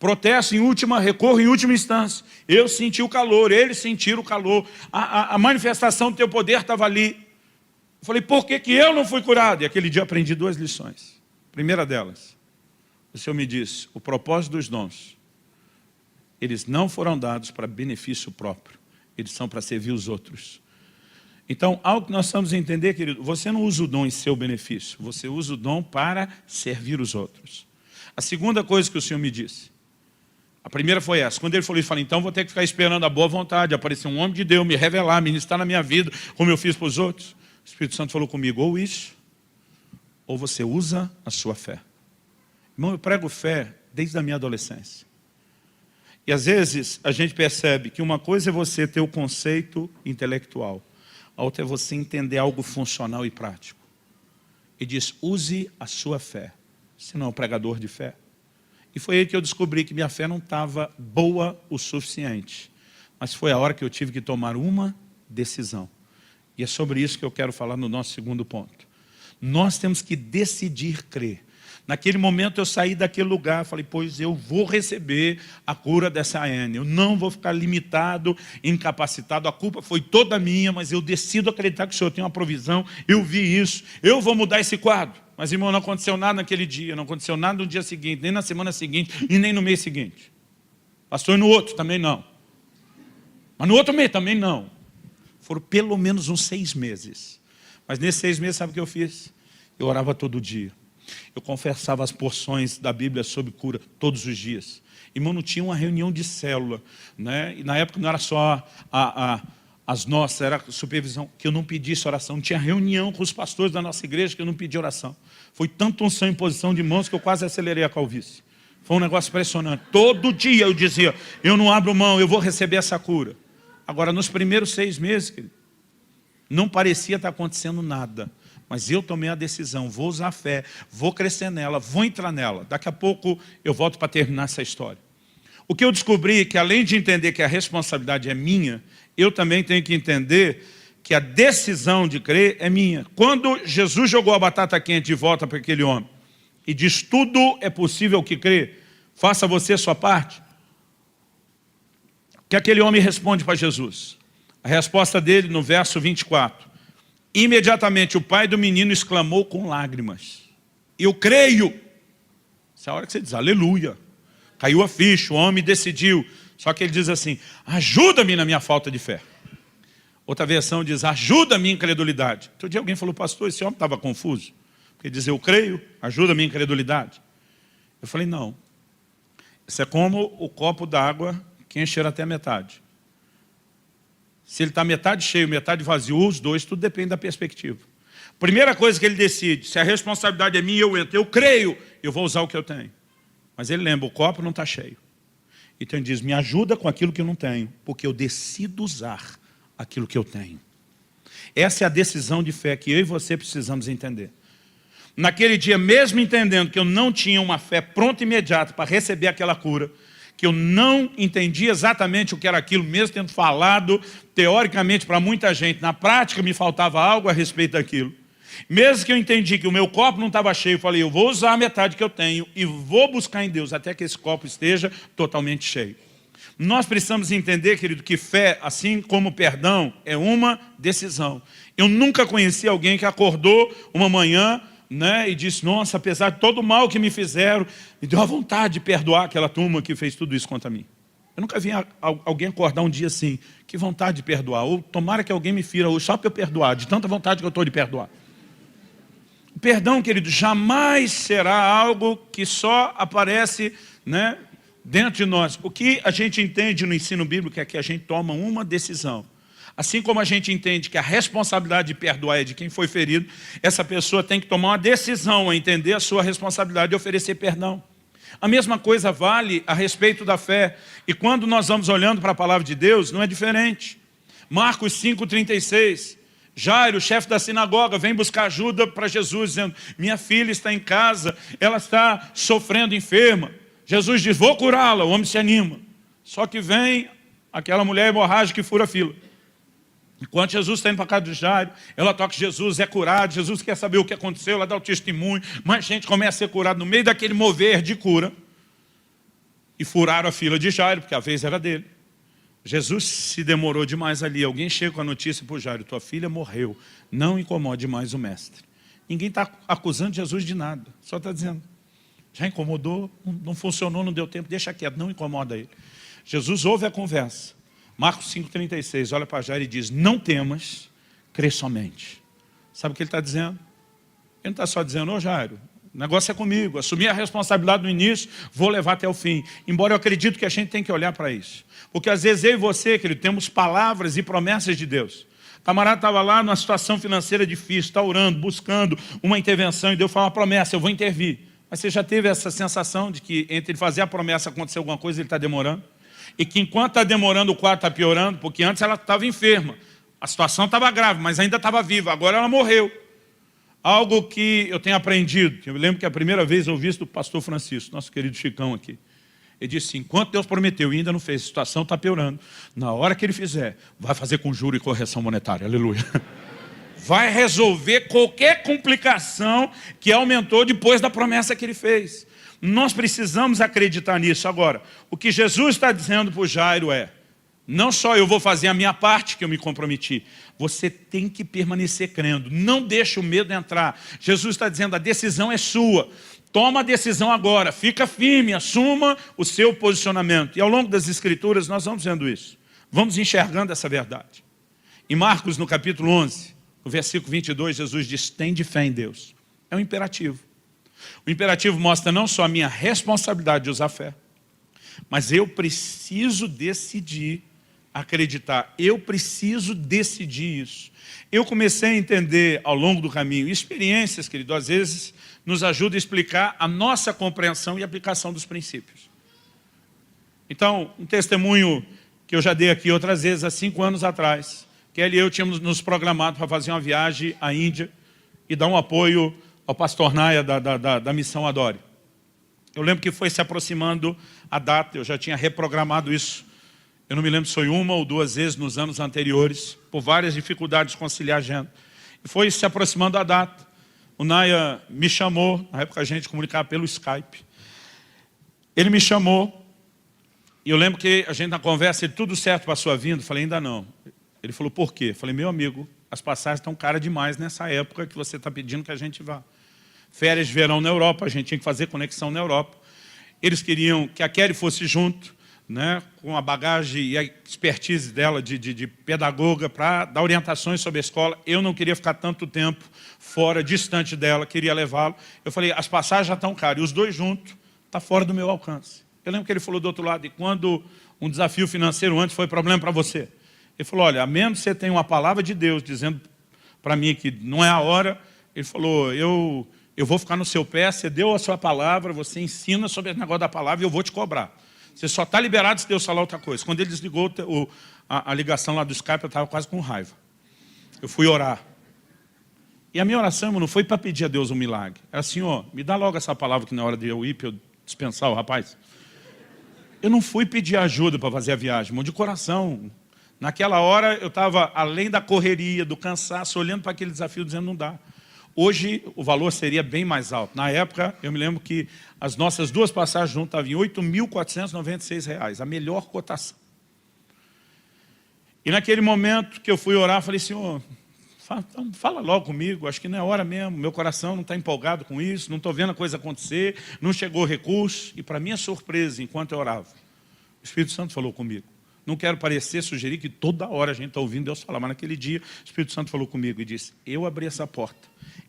Protesto em última, recorro em última instância. Eu senti o calor, eles sentiram o calor. A manifestação do teu poder estava ali. Eu falei, por que eu não fui curado? E aquele dia eu aprendi 2 lições. Primeira delas, o Senhor me disse, o propósito dos dons, eles não foram dados para benefício próprio. Eles são para servir os outros. Então, algo que nós precisamos entender, querido, você não usa o dom em seu benefício, você usa o dom para servir os outros. A segunda coisa que o Senhor me disse, a primeira foi essa, quando Ele falou isso, eu falei, então vou ter que ficar esperando a boa vontade, aparecer um homem de Deus, me revelar, ministrar na minha vida, como eu fiz para os outros. O Espírito Santo falou comigo, ou isso, ou você usa a sua fé. Irmão, eu prego fé desde a minha adolescência. E às vezes a gente percebe que uma coisa é você ter o conceito intelectual, a outra é você entender algo funcional e prático. E diz, use a sua fé. Você não é um pregador de fé. E foi aí que eu descobri que minha fé não estava boa o suficiente. Mas foi a hora que eu tive que tomar uma decisão. E é sobre isso que eu quero falar no nosso segundo ponto. Nós temos que decidir crer. Naquele momento eu saí daquele lugar, falei, pois eu vou receber a cura dessa hérnia. Eu não vou ficar limitado, incapacitado. A culpa foi toda minha, mas eu decido acreditar que o Senhor tem uma provisão. Eu vi isso, eu vou mudar esse quadro. Mas, irmão, não aconteceu nada naquele dia, não aconteceu nada no dia seguinte, nem na semana seguinte e nem no mês seguinte. Pastor, e no outro também não. Mas no outro mês também não. Foram pelo menos uns 6 meses. Mas nesses 6 meses, sabe o que eu fiz? Eu orava todo dia. Eu confessava as porções da Bíblia sobre cura todos os dias. Irmão, não tinha uma reunião de célula, né? E na época não era só as nossas, era a supervisão, que eu não pedisse oração. Não tinha reunião com os pastores da nossa igreja que eu não pedi oração. Foi tanto unção em posição de mãos que eu quase acelerei a calvície. Foi um negócio impressionante. Todo dia eu dizia, eu não abro mão, eu vou receber essa cura. Agora, nos primeiros 6 meses, querido, não parecia estar acontecendo nada. Mas eu tomei a decisão, vou usar a fé, vou crescer nela, vou entrar nela. Daqui a pouco eu volto para terminar essa história. O que eu descobri é que além de entender que a responsabilidade é minha, eu também tenho que entender que a decisão de crer é minha. Quando Jesus jogou a batata quente de volta para aquele homem e diz, tudo é possível que crê, faça você a sua parte. O que aquele homem responde para Jesus? A resposta dele no verso 24. Imediatamente o pai do menino exclamou com lágrimas: eu creio. Essa é a hora que você diz, aleluia. Caiu a ficha, o homem decidiu. Só que ele diz assim, ajuda-me na minha falta de fé. Outra versão diz, ajuda a minha incredulidade. Outro dia alguém falou, pastor, esse homem estava confuso. Porque diz, eu creio, ajuda a minha incredulidade. Eu falei, não. Isso é como o copo d'água que encher até a metade. Se ele está metade cheio, metade vazio, os dois, tudo depende da perspectiva. Primeira coisa que ele decide, se a responsabilidade é minha, eu entro, eu creio, eu vou usar o que eu tenho. Mas ele lembra, o copo não está cheio. Então ele diz, me ajuda com aquilo que eu não tenho, porque eu decido usar aquilo que eu tenho. Essa é a decisão de fé que eu e você precisamos entender. Naquele dia, mesmo entendendo que eu não tinha uma fé pronta e imediata para receber aquela cura, que eu não entendia exatamente o que era aquilo, mesmo tendo falado teoricamente para muita gente, na prática me faltava algo a respeito daquilo. Mesmo que eu entendi que o meu copo não estava cheio, eu falei, eu vou usar a metade que eu tenho e vou buscar em Deus até que esse copo esteja totalmente cheio. Nós precisamos entender, querido, que fé, assim como perdão, é uma decisão. Eu nunca conheci alguém que acordou uma manhã, né, e disse, nossa, apesar de todo o mal que me fizeram, me deu a vontade de perdoar aquela turma que fez tudo isso contra mim. Eu nunca vi alguém acordar um dia assim, que vontade de perdoar, ou tomara que alguém me fira hoje só para eu perdoar, de tanta vontade que eu estou de perdoar. O perdão, querido, jamais será algo que só aparece, né, dentro de nós. O que a gente entende no ensino bíblico é que a gente toma uma decisão. Assim como a gente entende que a responsabilidade de perdoar é de quem foi ferido, essa pessoa tem que tomar uma decisão a entender a sua responsabilidade de oferecer perdão. A mesma coisa vale a respeito da fé. E quando nós vamos olhando para a palavra de Deus, não é diferente. Marcos 5,36. Jairo, o chefe da sinagoga, vem buscar ajuda para Jesus, dizendo, minha filha está em casa, ela está sofrendo enferma. Jesus diz, vou curá-la, o homem se anima. Só que vem aquela mulher hemorrágica que fura a fila. Enquanto Jesus está indo para a casa de Jairo, ela toca Jesus, é curado, Jesus quer saber o que aconteceu, ela dá o testemunho, mas gente começa a ser curado no meio daquele mover de cura. E furaram a fila de Jairo, porque a vez era dele. Jesus se demorou demais ali, alguém chega com a notícia para o Jairo, tua filha morreu, não incomode mais o mestre. Ninguém está acusando Jesus de nada, só está dizendo, já incomodou, não funcionou, não deu tempo, deixa quieto, não incomoda ele. Jesus ouve a conversa. Marcos 5,36, olha para Jairo e diz, não temas, crê somente. Sabe o que ele está dizendo? Ele não está só dizendo, ô Jairo, o negócio é comigo, assumir a responsabilidade no início, vou levar até o fim. Embora eu acredito que a gente tem que olhar para isso. Porque às vezes eu e você, querido, temos palavras e promessas de Deus. O camarada estava lá numa situação financeira difícil, está orando, buscando uma intervenção, e Deus fala uma promessa, eu vou intervir. Mas você já teve essa sensação de que entre ele fazer a promessa e acontecer alguma coisa, ele está demorando? E que enquanto está demorando, o quadro está piorando, porque antes ela estava enferma. A situação estava grave, mas ainda estava viva. Agora ela morreu. Algo que eu tenho aprendido, eu lembro que a primeira vez eu ouvi isso do pastor Francisco, nosso querido Chicão aqui. Ele disse assim, enquanto Deus prometeu e ainda não fez, a situação está piorando. Na hora que ele fizer, vai fazer com juro e correção monetária. Aleluia. Vai resolver qualquer complicação que aumentou depois da promessa que ele fez. Nós precisamos acreditar nisso. Agora, o que Jesus está dizendo para o Jairo é, não só eu vou fazer a minha parte que eu me comprometi, você tem que permanecer crendo, não deixe o medo entrar. Jesus está dizendo, a decisão é sua, toma a decisão agora, fica firme, assuma o seu posicionamento. E ao longo das Escrituras nós vamos vendo isso, vamos enxergando essa verdade. Em Marcos, no capítulo 11, no versículo 22, Jesus diz, tende fé em Deus. É um imperativo. O imperativo mostra não só a minha responsabilidade de usar fé, mas eu preciso decidir acreditar. Eu preciso decidir isso. Eu comecei a entender ao longo do caminho, experiências, querido, às vezes nos ajuda a explicar a nossa compreensão e aplicação dos princípios. Então, um testemunho que eu já dei aqui outras vezes, há 5 anos atrás, Kelly e eu tínhamos nos programado para fazer uma viagem à Índia e dar um apoio ao pastor Naya da missão Adore. Eu lembro que foi se aproximando a data, eu já tinha reprogramado isso. Eu não me lembro se foi 1 ou 2 vezes nos anos anteriores, por várias dificuldades de conciliar a agenda. E foi se aproximando a data. O Naya me chamou, na época a gente comunicava pelo Skype. Ele me chamou, e eu lembro que a gente na conversa, ele, tudo certo para a sua vinda? Eu falei, ainda não. Ele falou, por quê? Eu falei, meu amigo, as passagens estão caras demais nessa época que você está pedindo que a gente vá. Férias de verão na Europa, a gente tinha que fazer conexão na Europa. Eles queriam que a Kelly fosse junto, né, com a bagagem e a expertise dela de pedagoga para dar orientações sobre a escola. Eu não queria ficar tanto tempo fora, distante dela, queria levá-lo. Eu falei, as passagens já estão caras, e os dois juntos, está fora do meu alcance. Eu lembro que ele falou do outro lado, e quando um desafio financeiro antes foi problema para você? Ele falou, olha, a menos que você tenha uma palavra de Deus dizendo para mim que não é a hora, ele falou, eu vou ficar no seu pé, você deu a sua palavra, você ensina sobre o negócio da palavra e eu vou te cobrar. Você só está liberado se Deus falar outra coisa. Quando ele desligou a ligação lá do Skype, eu estava quase com raiva. Eu fui orar. E a minha oração, irmão, não foi para pedir a Deus um milagre. Era assim, ó, me dá logo essa palavra que na hora de eu ir, para eu dispensar o rapaz. Eu não fui pedir ajuda para fazer a viagem, irmão, de coração. Naquela hora eu estava além da correria, do cansaço, olhando para aquele desafio, dizendo não dá. Hoje o valor seria bem mais alto. Na época, eu me lembro que as nossas duas passagens juntas estavam em R$ 8.496, a melhor cotação. E naquele momento que eu fui orar, falei, Senhor, fala logo comigo, acho que não é hora mesmo, meu coração não está empolgado com isso, não estou vendo a coisa acontecer, não chegou recurso. E para minha surpresa, enquanto eu orava, o Espírito Santo falou comigo. Não quero sugerir que toda hora a gente está ouvindo Deus falar, mas naquele dia o Espírito Santo falou comigo e disse, eu abri essa porta,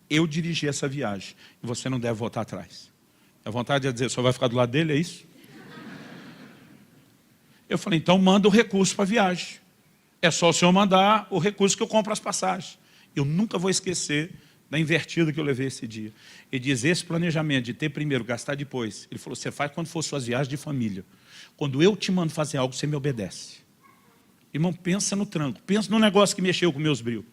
eu dirigi essa viagem e você não deve voltar atrás. A vontade é dizer, só vai ficar do lado dele, é isso? Eu falei, então manda o recurso para a viagem. É só o senhor mandar o recurso que eu compro as passagens. Eu nunca vou esquecer da invertida que eu levei esse dia. Ele diz, esse planejamento de ter primeiro, gastar depois. Ele falou, você faz quando for suas viagens de família. Quando eu te mando fazer algo, você me obedece. Irmão, pensa no tranco, pensa no negócio que mexeu com meus brilhos.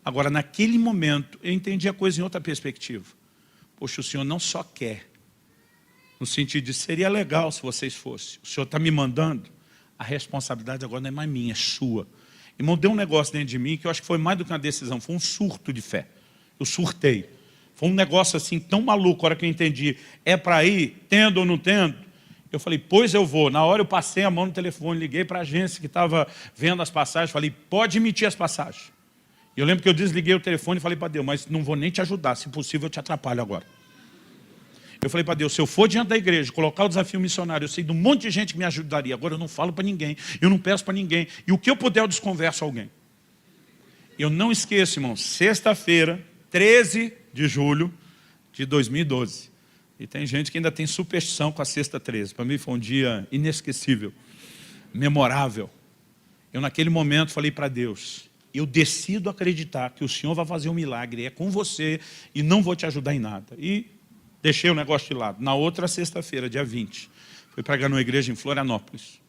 Agora, naquele momento, eu entendi a coisa em outra perspectiva. Poxa, o senhor não só quer, no sentido de seria legal se vocês fossem. O senhor está me mandando, a responsabilidade agora não é mais minha, é sua. Irmão, deu um negócio dentro de mim que eu acho que foi mais do que uma decisão, foi um surto de fé. Eu surtei. Foi um negócio assim tão maluco, a hora que eu entendi, é para ir, tendo ou não tendo. Eu falei, pois eu vou. Na hora eu passei a mão no telefone, liguei para a agência que estava vendo as passagens, falei, pode emitir as passagens. E eu lembro que eu desliguei o telefone e falei para Deus, mas não vou nem te ajudar, se possível eu te atrapalho agora. Eu falei para Deus, se eu for diante da igreja, colocar o desafio missionário, eu sei de um monte de gente que me ajudaria, agora eu não falo para ninguém, eu não peço para ninguém, e o que eu puder eu desconverso alguém. Eu não esqueço, irmão, sexta-feira, 13 de julho de 2012. E tem gente que ainda tem superstição com a sexta 13. Para mim foi um dia inesquecível, memorável. Eu naquele momento falei para Deus, eu decido acreditar que o Senhor vai fazer um milagre, é com você e não vou te ajudar em nada. E deixei o negócio de lado. Na outra sexta-feira, dia 20, fui pregar numa igreja em Florianópolis.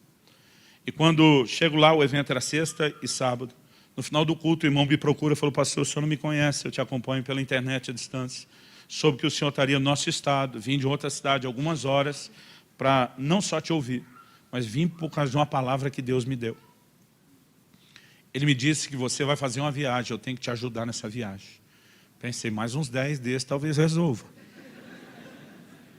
E quando chego lá, o evento era sexta e sábado. No final do culto, o irmão me procura e falou, pastor, o senhor não me conhece, eu te acompanho pela internet à distância. Soube que o senhor estaria no nosso estado, vim de outra cidade algumas horas para não só te ouvir, mas vim por causa de uma palavra que Deus me deu. Ele me disse que você vai fazer uma viagem, eu tenho que te ajudar nessa viagem. Pensei, mais uns 10 desses talvez resolva.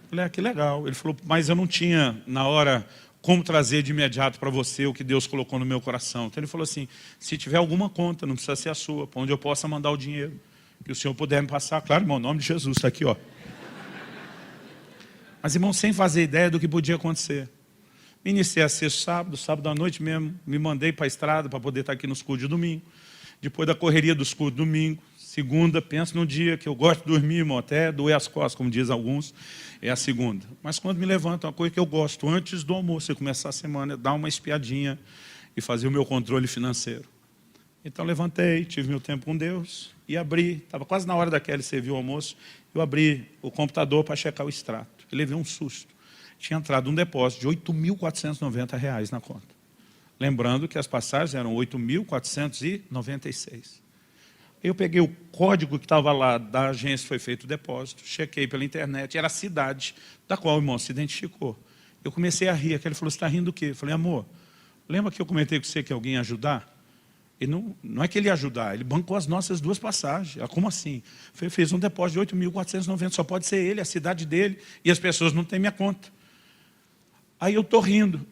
Falei, que legal. Ele falou, mas eu não tinha na hora como trazer de imediato para você o que Deus colocou no meu coração. Então ele falou assim, se tiver alguma conta, não precisa ser a sua, para onde eu possa mandar o dinheiro. Que o senhor puder me passar, claro, irmão, em nome de Jesus, está aqui, ó. Mas, irmão, sem fazer ideia do que podia acontecer. Me iniciei a ser sábado à noite mesmo, me mandei para a estrada para poder estar aqui nos cultos de domingo. Depois da correria dos cultos de domingo, segunda, penso no dia que eu gosto de dormir, irmão, até doer as costas, como dizem alguns, é a segunda. Mas quando me levanto, uma coisa que eu gosto, antes do almoço, e começar a semana, é dar uma espiadinha e fazer o meu controle financeiro. Então levantei, tive meu tempo com Deus e abri, estava quase na hora da Kelly servir o almoço, eu abri o computador para checar o extrato. Eu levei um susto. Tinha entrado um depósito de R$ 8.490 na conta. Lembrando que as passagens eram 8.496. Eu peguei o código que estava lá da agência que foi feito o depósito, chequei pela internet, era a cidade da qual o irmão se identificou. Eu comecei a rir, ele falou, você está rindo do quê? Eu falei, amor, lembra que eu comentei com você que alguém ia ajudar? E não é que ele ia ajudar, ele bancou as nossas duas passagens. Como assim? Fez um depósito de 8.490, só pode ser ele, a cidade dele, e as pessoas não têm minha conta. Aí eu estou rindo.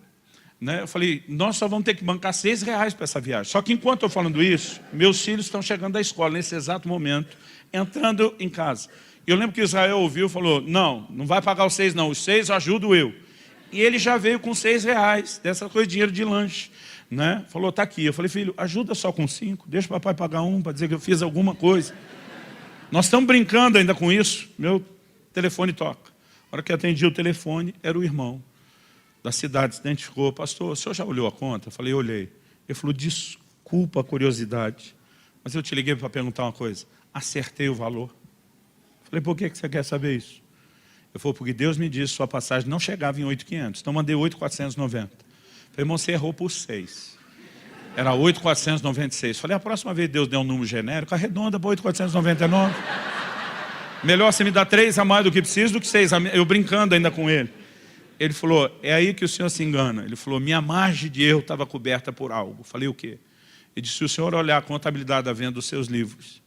né? Eu falei, nós só vamos ter que bancar R$6 para essa viagem. Só que enquanto eu estou falando isso, meus filhos estão chegando da escola nesse exato momento, entrando em casa. E eu lembro que Israel ouviu e falou, não vai pagar os 6 não, os 6 eu ajudo eu. E ele já veio com R$6, dessa coisa de dinheiro de lanche, né? Falou, tá aqui. Eu falei, filho, ajuda só com 5, deixa o papai pagar 1 para dizer que eu fiz alguma coisa. Nós estamos brincando ainda com isso, meu telefone toca. A hora que eu atendi o telefone, era o irmão da cidade, se identificou, pastor, o senhor já olhou a conta? Eu falei, olhei. Ele falou, desculpa a curiosidade, mas eu te liguei para perguntar uma coisa, acertei o valor. Eu falei, por que você quer saber isso? Eu falei, porque Deus me disse, sua passagem não chegava em 8.500, então mandei 8.490. Eu falei, irmão, você errou por 6. Era 8.496. Falei, a próxima vez Deus der um número genérico, arredonda para 8.499. Melhor você me dar 3 a mais do que preciso do que 6 a menos. Eu brincando ainda com ele. Ele falou, é aí que o senhor se engana. Ele falou, minha margem de erro estava coberta por algo. Falei, o quê? Ele disse, se o senhor olhar a contabilidade da venda dos seus livros,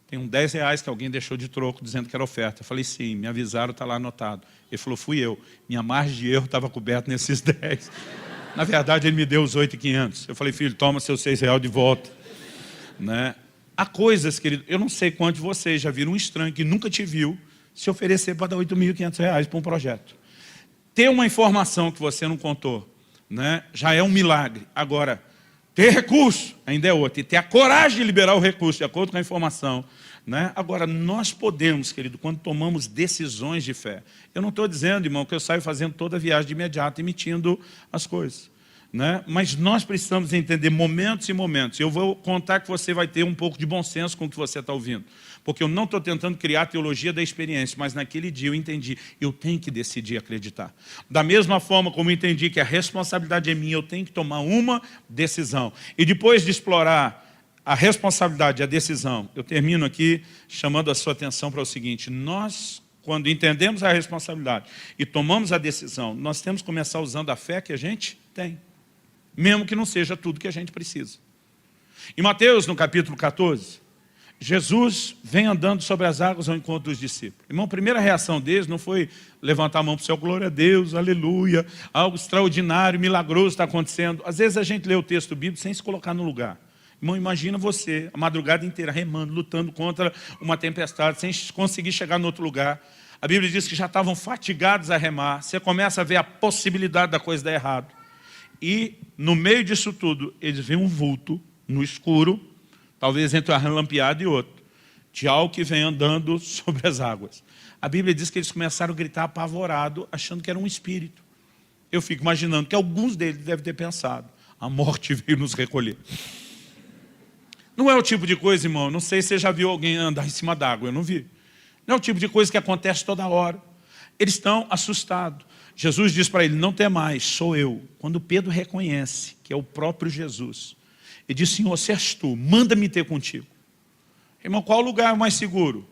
tem uns R$10 que alguém deixou de troco dizendo que era oferta. Eu falei, sim, me avisaram, está lá anotado. Ele falou, fui eu. Minha margem de erro estava coberta nesses 10. Na verdade, ele me deu os 8.500. Eu falei, filho, toma seus R$6 de volta. Né? Há coisas, querido, eu não sei quantos de vocês já viram um estranho que nunca te viu se oferecer para dar R$8.500 para um projeto. Ter uma informação que você não contou, né, já é um milagre. Agora, ter recurso ainda é outro. E ter a coragem de liberar o recurso de acordo com a informação. Né? Agora, nós podemos, querido, quando tomamos decisões de fé. Eu não estou dizendo, irmão, que eu saio fazendo toda a viagem de imediato, emitindo as coisas. Né? Mas nós precisamos entender momentos e momentos. Eu vou contar que você vai ter um pouco de bom senso com o que você está ouvindo. Porque eu não estou tentando criar a teologia da experiência, mas naquele dia eu entendi, eu tenho que decidir acreditar. Da mesma forma como eu entendi que a responsabilidade é minha, eu tenho que tomar uma decisão. E depois de explorar a responsabilidade e a decisão, eu termino aqui chamando a sua atenção para o seguinte, nós, quando entendemos a responsabilidade e tomamos a decisão, nós temos que começar usando a fé que a gente tem. Mesmo que não seja tudo que a gente precisa. Em Mateus, no capítulo 14, Jesus vem andando sobre as águas ao encontro dos discípulos. Irmão, a primeira reação deles não foi levantar a mão para o céu, glória a Deus, aleluia, algo extraordinário, milagroso está acontecendo. Às vezes a gente lê o texto bíblico sem se colocar no lugar. Irmão, imagina você, a madrugada inteira, remando, lutando contra uma tempestade, sem conseguir chegar no outro lugar. A Bíblia diz que já estavam fatigados a remar. Você começa a ver a possibilidade da coisa dar errado. E, no meio disso tudo, eles veem um vulto no escuro, talvez entre um relampeado e outro, de algo que vem andando sobre as águas. A Bíblia diz que eles começaram a gritar apavorado, achando que era um espírito. Eu fico imaginando que alguns deles devem ter pensado, a morte veio nos recolher. Não é o tipo de coisa, irmão, não sei se você já viu alguém andar em cima d'água, eu não vi. Não é o tipo de coisa que acontece toda hora. Eles estão assustados. Jesus diz para ele, não temais, sou eu. Quando Pedro reconhece que é o próprio Jesus, ele diz, Senhor, se és tu, manda-me ter contigo. Irmão, qual o lugar mais seguro?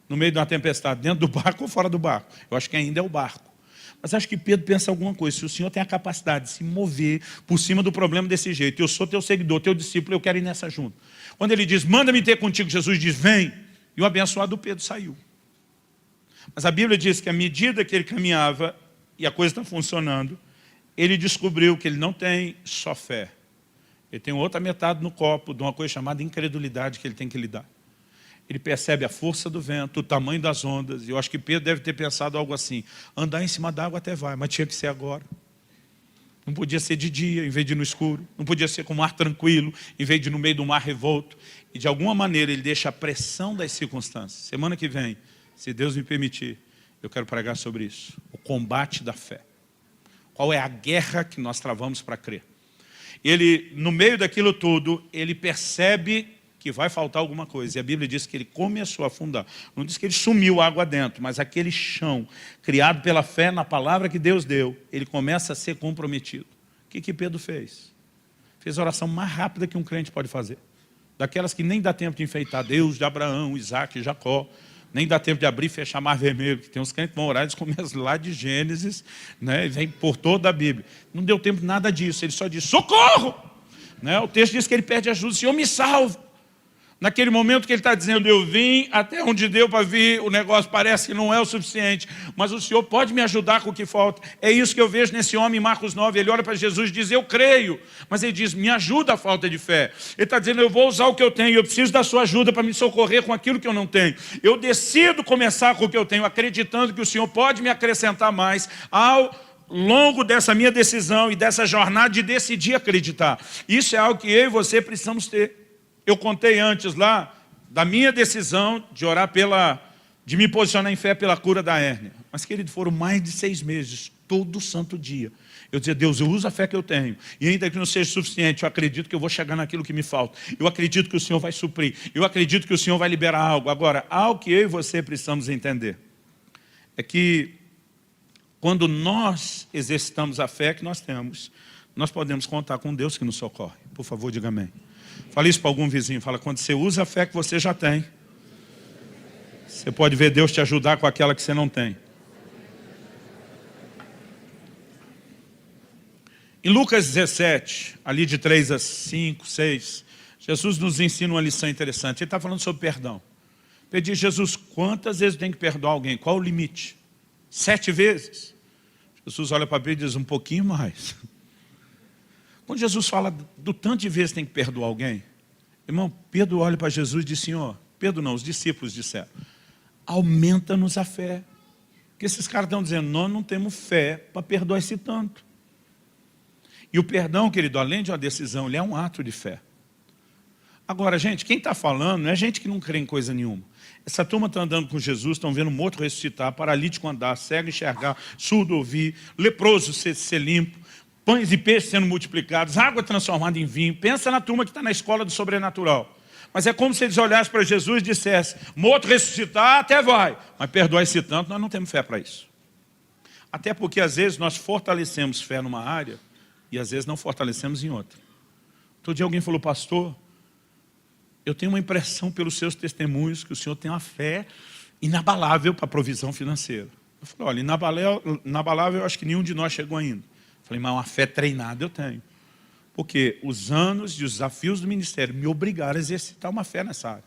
No meio de uma tempestade, dentro do barco ou fora do barco? Eu acho que ainda é o barco. Mas acho que Pedro pensa alguma coisa, se o Senhor tem a capacidade de se mover por cima do problema desse jeito, eu sou teu seguidor, teu discípulo, eu quero ir nessa junto. Quando ele diz, manda-me ter contigo, Jesus diz, vem. E o abençoado Pedro saiu. Mas a Bíblia diz que à medida que ele caminhava, e a coisa está funcionando, ele descobriu que ele não tem só fé. Ele tem outra metade no copo de uma coisa chamada incredulidade que ele tem que lidar. Ele percebe a força do vento, o tamanho das ondas. E eu acho que Pedro deve ter pensado algo assim. Andar em cima d'água até vai, mas tinha que ser agora. Não podia ser de dia, em vez de no escuro. Não podia ser com o mar tranquilo, em vez de no meio do mar revolto. E de alguma maneira ele deixa a pressão das circunstâncias. Semana que vem, se Deus me permitir, eu quero pregar sobre isso. O combate da fé. Qual é a guerra que nós travamos para crer? Ele, no meio daquilo tudo, ele percebe que vai faltar alguma coisa. E a Bíblia diz que ele começou a afundar. Não diz que ele sumiu água dentro, mas aquele chão, criado pela fé na palavra que Deus deu, ele começa a ser comprometido. O que Pedro fez? Fez a oração mais rápida que um crente pode fazer. Daquelas que nem dá tempo de enfeitar Deus de Abraão, Isaac e Jacó. Nem dá tempo de abrir e fechar mar vermelho, que tem uns crentes que vão orar, eles começam lá de Gênesis, né, e vem por toda a Bíblia. Não deu tempo de nada disso, ele só diz, socorro! Né, o texto diz que ele pede ajuda, Senhor, me salva. Naquele momento que ele está dizendo, eu vim até onde deu para vir, o negócio parece que não é o suficiente, mas o Senhor pode me ajudar com o que falta. É isso que eu vejo nesse homem em Marcos 9, ele olha para Jesus e diz, eu creio, mas ele diz, me ajuda a falta de fé. Ele está dizendo, eu vou usar o que eu tenho, eu preciso da sua ajuda para me socorrer com aquilo que eu não tenho. Eu decido começar com o que eu tenho, acreditando que o Senhor pode me acrescentar mais ao longo dessa minha decisão e dessa jornada de decidir acreditar. Isso é algo que eu e você precisamos ter. Eu contei antes lá da minha decisão de orar de me posicionar em fé pela cura da hérnia. Mas, querido, foram mais de 6 meses, todo santo dia. Eu dizia, Deus, eu uso a fé que eu tenho. E ainda que não seja suficiente, eu acredito que eu vou chegar naquilo que me falta. Eu acredito que o Senhor vai suprir. Eu acredito que o Senhor vai liberar algo. Agora, algo que eu e você precisamos entender é que quando nós exercitamos a fé que nós temos, nós podemos contar com Deus que nos socorre. Por favor, diga amém. Fala isso para algum vizinho. Fala, quando você usa a fé que você já tem, você pode ver Deus te ajudar com aquela que você não tem. Em Lucas 17, ali de 3 a 5, 6, Jesus nos ensina uma lição interessante. Ele está falando sobre perdão. Ele diz, Jesus, quantas vezes tem que perdoar alguém? Qual o limite? 7 vezes? Jesus olha para Pedro e diz, um pouquinho mais. Quando Jesus fala do tanto de vezes tem que perdoar alguém, irmão, Pedro olha para Jesus e diz, Senhor, Pedro não, os discípulos disseram, aumenta-nos a fé. Porque esses caras estão dizendo, nós não temos fé para perdoar esse tanto. E o perdão, querido, além de uma decisão, ele é um ato de fé. Agora, gente, quem está falando não é gente que não crê em coisa nenhuma. Essa turma está andando com Jesus, estão vendo morto ressuscitar, paralítico andar, cego enxergar, surdo ouvir, leproso ser limpo, pães e peixes sendo multiplicados, água transformada em vinho. Pensa na turma que está na escola do sobrenatural. Mas é como se eles olhassem para Jesus e dissessem, morto ressuscitar até vai, mas perdoar esse tanto, nós não temos fé para isso. Até porque às vezes nós fortalecemos fé numa área e às vezes não fortalecemos em outra. Outro dia alguém falou, pastor, eu tenho uma impressão pelos seus testemunhos que o senhor tem uma fé inabalável para a provisão financeira. Eu falei, olha, inabalável eu acho que nenhum de nós chegou ainda. Eu falei, mas uma fé treinada eu tenho. Porque os anos e os desafios do ministério me obrigaram a exercitar uma fé nessa área.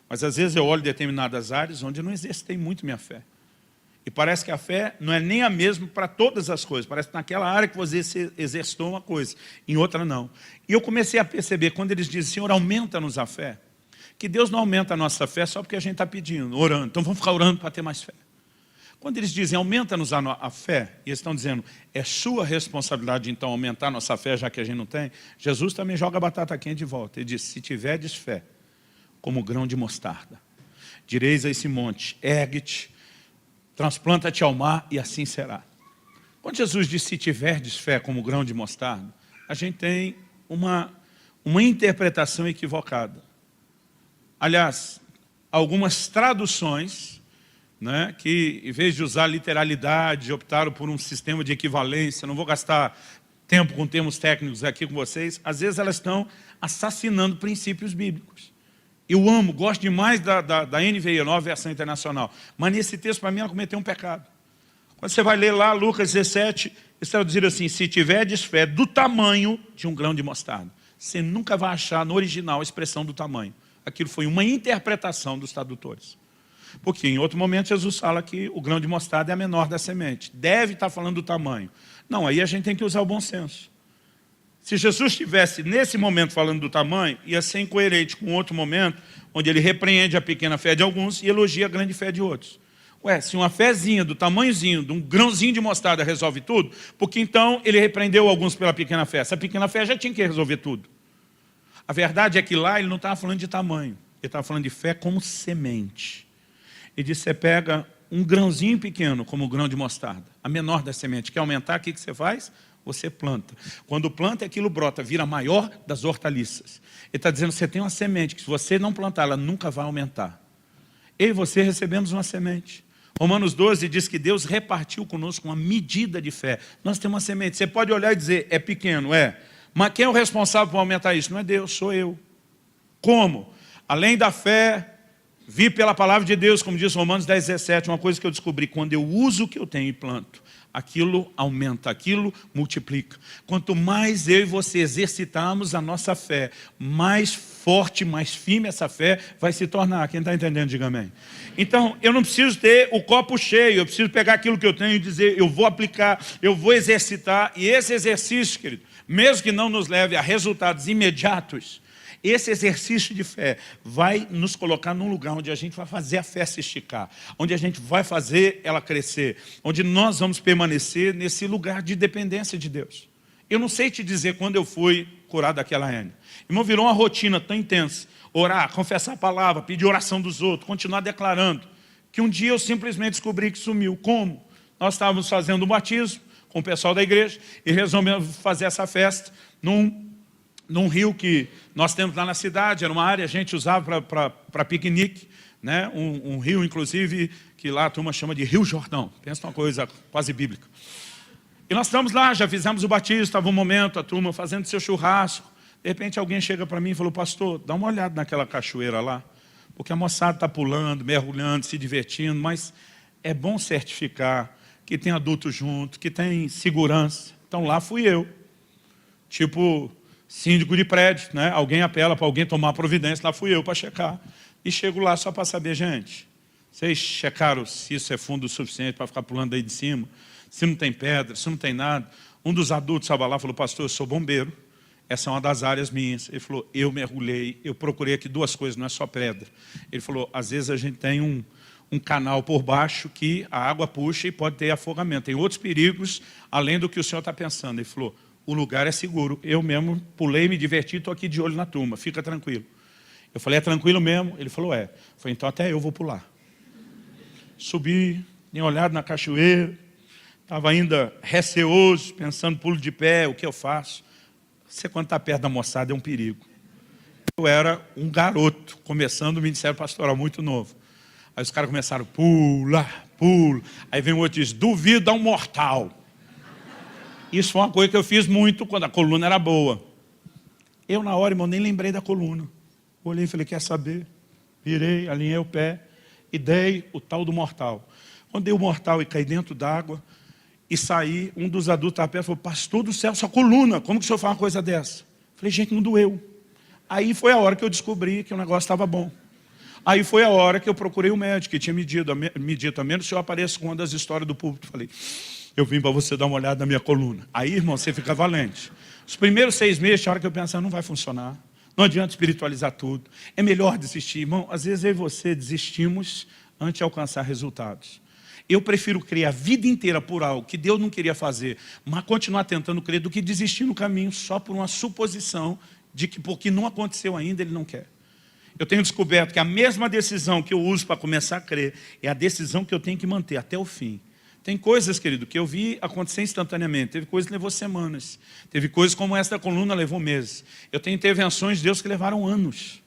Mas às vezes eu olho determinadas áreas onde eu não exercitei muito minha fé. E parece que a fé não é nem a mesma para todas as coisas. Parece que naquela área que você exercitou uma coisa, em outra não. E eu comecei a perceber, quando eles dizem, Senhor, aumenta-nos a fé, que Deus não aumenta a nossa fé só porque a gente está pedindo, orando. Então vamos ficar orando para ter mais fé. Quando eles dizem, aumenta-nos a fé, e eles estão dizendo, é sua responsabilidade então aumentar a nossa fé, já que a gente não tem, Jesus também joga a batata quente de volta. Ele diz, se tiverdes fé, como grão de mostarda, direis a esse monte, ergue-te, transplanta-te ao mar, e assim será. Quando Jesus diz, se tiverdes fé como grão de mostarda, a gente tem uma interpretação equivocada. Aliás, algumas traduções, né, que em vez de usar literalidade, optaram por um sistema de equivalência. Não vou gastar tempo com termos técnicos aqui com vocês. Às vezes elas estão assassinando princípios bíblicos. Eu amo, gosto demais da NVI, Nova Versão Internacional. Mas nesse texto, para mim, ela cometeu um pecado. Quando você vai ler lá, Lucas 17, eles traduziram assim, se tiverdes fé do tamanho de um grão de mostarda. Você nunca vai achar no original a expressão do tamanho. Aquilo foi uma interpretação dos tradutores. Porque em outro momento Jesus fala que o grão de mostarda é a menor da semente. Deve estar falando do tamanho. Não, aí a gente tem que usar o bom senso. Se Jesus estivesse nesse momento falando do tamanho, ia ser incoerente com outro momento, onde ele repreende a pequena fé de alguns e elogia a grande fé de outros. Ué, se uma fézinha do tamanhozinho, de um grãozinho de mostarda resolve tudo, porque então ele repreendeu alguns pela pequena fé. Essa pequena fé já tinha que resolver tudo. A verdade é que lá ele não estava falando de tamanho, ele estava falando de fé como semente. Ele disse, você pega um grãozinho pequeno, como o grão de mostarda, a menor da semente, quer aumentar, o que você faz? Você planta. Quando planta, aquilo brota, vira a maior das hortaliças. Ele está dizendo, você tem uma semente, que se você não plantar, ela nunca vai aumentar. Eu e você recebemos uma semente. Romanos 12 diz que Deus repartiu conosco uma medida de fé. Nós temos uma semente. Você pode olhar e dizer, é pequeno, é. Mas quem é o responsável por aumentar isso? Não é Deus, sou eu. Como? Além da fé, Vi pela palavra de Deus, como diz Romanos 10:17, uma coisa que eu descobri: quando eu uso o que eu tenho e planto, aquilo aumenta, aquilo multiplica. Quanto mais eu e você exercitarmos a nossa fé, mais forte, mais firme essa fé vai se tornar. Quem está entendendo, diga amém. Então, eu não preciso ter o copo cheio, eu preciso pegar aquilo que eu tenho e dizer, eu vou aplicar, eu vou exercitar. E esse exercício, querido, mesmo que não nos leve a resultados imediatos, esse exercício de fé vai nos colocar num lugar onde a gente vai fazer a fé se esticar, onde a gente vai fazer ela crescer, onde nós vamos permanecer nesse lugar de dependência de Deus. Eu não sei te dizer quando eu fui curado daquela hérnia. Irmão, virou uma rotina tão intensa. Orar, confessar a palavra, pedir oração dos outros, continuar declarando, que um dia eu simplesmente descobri que sumiu. Como? Nós estávamos fazendo um batismo com o pessoal da igreja e resolvemos fazer essa festa num rio que nós temos lá na cidade. Era uma área que a gente usava para piquenique, né? Um rio, inclusive, que lá a turma chama de Rio Jordão. Pensa uma coisa quase bíblica. E nós estamos lá, já fizemos o batismo, estava um momento, a turma fazendo seu churrasco. De repente alguém chega para mim e falou: pastor, dá uma olhada naquela cachoeira lá, porque a moçada está pulando, mergulhando, se divertindo, mas é bom certificar que tem adulto junto, que tem segurança. Então lá fui eu, tipo síndico de prédio, né? Alguém apela para alguém tomar providência, lá fui eu para checar. E chego lá só para saber: gente, vocês checaram se isso é fundo o suficiente para ficar pulando aí de cima? Se não tem pedra, se não tem nada? Um dos adultos estava lá e falou: pastor, eu sou bombeiro, essa é uma das áreas minhas. Ele falou: eu mergulhei, eu procurei aqui duas coisas, não é só pedra. Ele falou: às vezes a gente tem um canal por baixo que a água puxa e pode ter afogamento. Tem outros perigos além do que o senhor está pensando. Ele falou: o lugar é seguro. Eu mesmo pulei, me diverti, estou aqui de olho na turma, fica tranquilo. Eu falei: é tranquilo mesmo? Ele falou: é. Eu falei: então até eu vou pular. Subi, dei uma olhada na cachoeira, estava ainda receoso, pensando: pulo de pé, o que eu faço? Você, quando está perto da moçada, é um perigo. Eu era um garoto, começando o ministério pastoral, muito novo. Aí os caras começaram: pula, pula. Aí vem o outro e diz: duvido, dá um mortal. Isso foi uma coisa que eu fiz muito quando a coluna era boa. Eu, na hora, irmão, nem lembrei da coluna. Olhei e falei: quer saber? Virei, alinhei o pé e dei o tal do mortal. Quando dei o mortal e caí dentro d'água e saí, um dos adultos estava perto e falou: pastor do céu, sua coluna, como que o senhor faz uma coisa dessa? Falei: gente, não doeu. Aí foi a hora que eu descobri que o negócio estava bom. Aí foi a hora que eu procurei o médico, que tinha me dito: a menos que eu apareça com uma das histórias do púlpito. Falei: eu vim para você dar uma olhada na minha coluna. Aí, irmão, você fica valente. Os primeiros 6 meses, a hora que eu pensava: não vai funcionar. Não adianta espiritualizar tudo. É melhor desistir. Irmão, às vezes eu e você desistimos antes de alcançar resultados. Eu prefiro crer a vida inteira por algo que Deus não queria fazer, mas continuar tentando crer, do que desistir no caminho só por uma suposição de que porque não aconteceu ainda, Ele não quer. Eu tenho descoberto que a mesma decisão que eu uso para começar a crer é a decisão que eu tenho que manter até o fim. Tem coisas, querido, que eu vi acontecer instantaneamente. Teve coisas que levou semanas. Teve coisas como essa da coluna, levou meses. Eu tenho intervenções de Deus que levaram anos.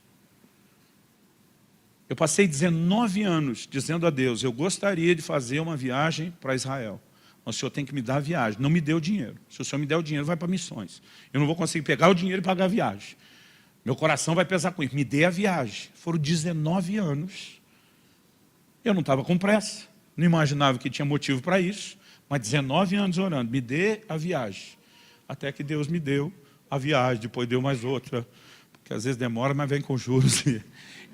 Eu passei 19 anos dizendo a Deus: eu gostaria de fazer uma viagem para Israel. Mas o Senhor tem que me dar a viagem. Não me deu dinheiro. Se o Senhor me der o dinheiro, vai para missões. Eu não vou conseguir pegar o dinheiro e pagar a viagem. Meu coração vai pesar com isso. Me dê a viagem. Foram 19 anos. Eu não estava com pressa. Não imaginava que tinha motivo para isso. Mas 19 anos orando: me dê a viagem. Até que Deus me deu a viagem. Depois deu mais outra. Porque às vezes demora, mas vem com juros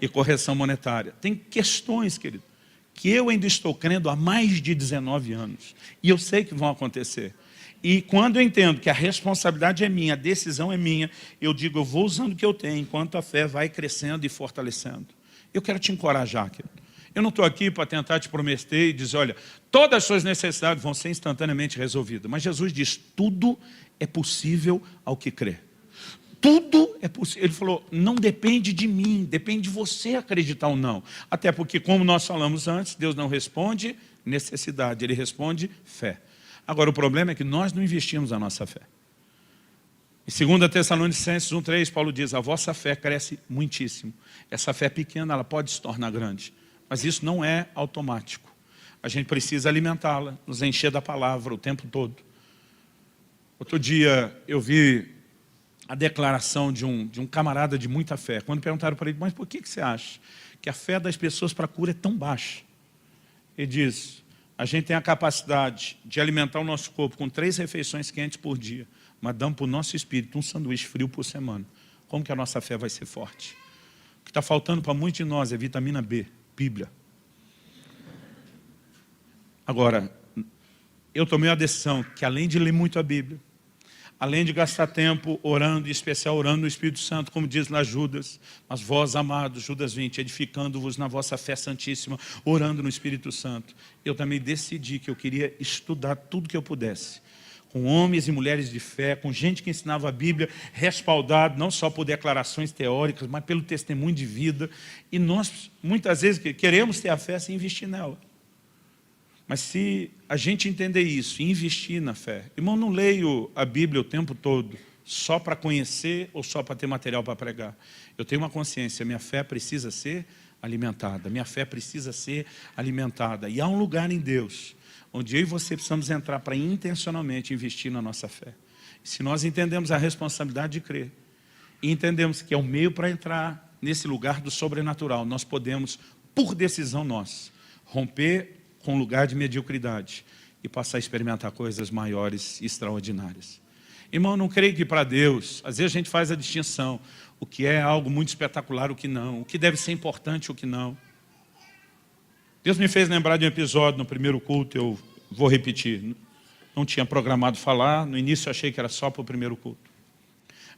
e correção monetária. Tem questões, querido, que eu ainda estou crendo há mais de 19 anos. E eu sei que vão acontecer. E quando eu entendo que a responsabilidade é minha, a decisão é minha, eu digo: eu vou usando o que eu tenho, enquanto a fé vai crescendo e fortalecendo. Eu quero te encorajar, querido. Eu não estou aqui para tentar te prometer e dizer: olha, todas as suas necessidades vão ser instantaneamente resolvidas. Mas Jesus diz: tudo é possível ao que crê. Tudo é possível. Ele falou: não depende de mim, depende de você acreditar ou não. Até porque, como nós falamos antes, Deus não responde necessidade, Ele responde fé. Agora, o problema é que nós não investimos a nossa fé. Em 2 Tessalonicenses 1:3, Paulo diz: a vossa fé cresce muitíssimo. Essa fé pequena, ela pode se tornar grande. Mas isso não é automático. A gente precisa alimentá-la, nos encher da palavra o tempo todo. Outro dia eu vi a declaração de um camarada de muita fé. Quando perguntaram para ele: mas por que você acha que a fé das pessoas para a cura é tão baixa. Ele diz, a gente tem a capacidade de alimentar o nosso corpo com 3 refeições quentes por dia, mas damos para o nosso espírito um sanduíche frio por semana. Como que a nossa fé vai ser forte? O que está faltando para muitos de nós é vitamina B, Bíblia. Agora, eu tomei a decisão que além de ler muito a Bíblia, além de gastar tempo orando, em especial orando no Espírito Santo, como diz lá Judas, mas vós, amados, Judas 20, edificando-vos na vossa fé santíssima, orando no Espírito Santo, eu também decidi que eu queria estudar tudo que eu pudesse, com homens e mulheres de fé, com gente que ensinava a Bíblia, respaldado não só por declarações teóricas, mas pelo testemunho de vida. E nós, muitas vezes, queremos ter a fé sem investir nela. Mas se a gente entender isso e investir na fé... Irmão, não leio a Bíblia o tempo todo só para conhecer ou só para ter material para pregar. Eu tenho uma consciência, minha fé precisa ser alimentada. Minha fé precisa ser alimentada. E há um lugar em Deus onde eu e você precisamos entrar para intencionalmente investir na nossa fé. Se nós entendemos a responsabilidade de crer e entendemos que é o meio para entrar nesse lugar do sobrenatural, nós podemos, por decisão nossa, romper com o lugar de mediocridade e passar a experimentar coisas maiores e extraordinárias. Irmão, não creio que para Deus, às vezes a gente faz a distinção, o que é algo muito espetacular, o que não, o que deve ser importante, o que não. Deus me fez lembrar de um episódio no primeiro culto, eu vou repetir. Não tinha programado falar, no início eu achei que era só para o primeiro culto.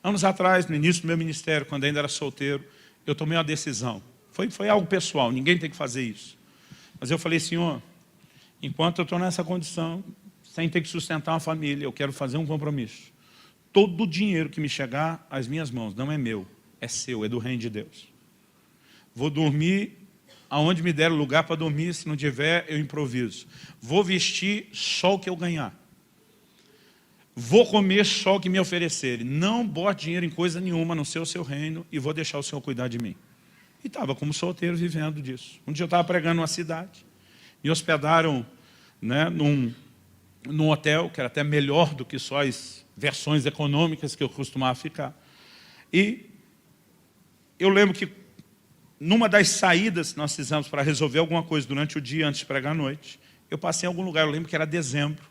Anos atrás, no início do meu ministério, quando ainda era solteiro, eu tomei uma decisão. Foi algo pessoal, ninguém tem que fazer isso. Mas eu falei, Senhor, enquanto eu estou nessa condição, sem ter que sustentar uma família, eu quero fazer um compromisso. Todo o dinheiro que me chegar às minhas mãos não é meu, é seu, é do reino de Deus. Vou dormir aonde me der lugar para dormir, se não tiver, eu improviso. Vou vestir só o que eu ganhar. Vou comer só o que me oferecerem. Não bote dinheiro em coisa nenhuma, no seu reino, e vou deixar o Senhor cuidar de mim. E estava como solteiro vivendo disso. Um dia eu estava pregando numa cidade, me hospedaram, né, num hotel, que era até melhor do que só as versões econômicas que eu costumava ficar. E eu lembro que numa das saídas que nós fizemos para resolver alguma coisa durante o dia, antes de pregar à noite, eu passei em algum lugar, eu lembro que era dezembro,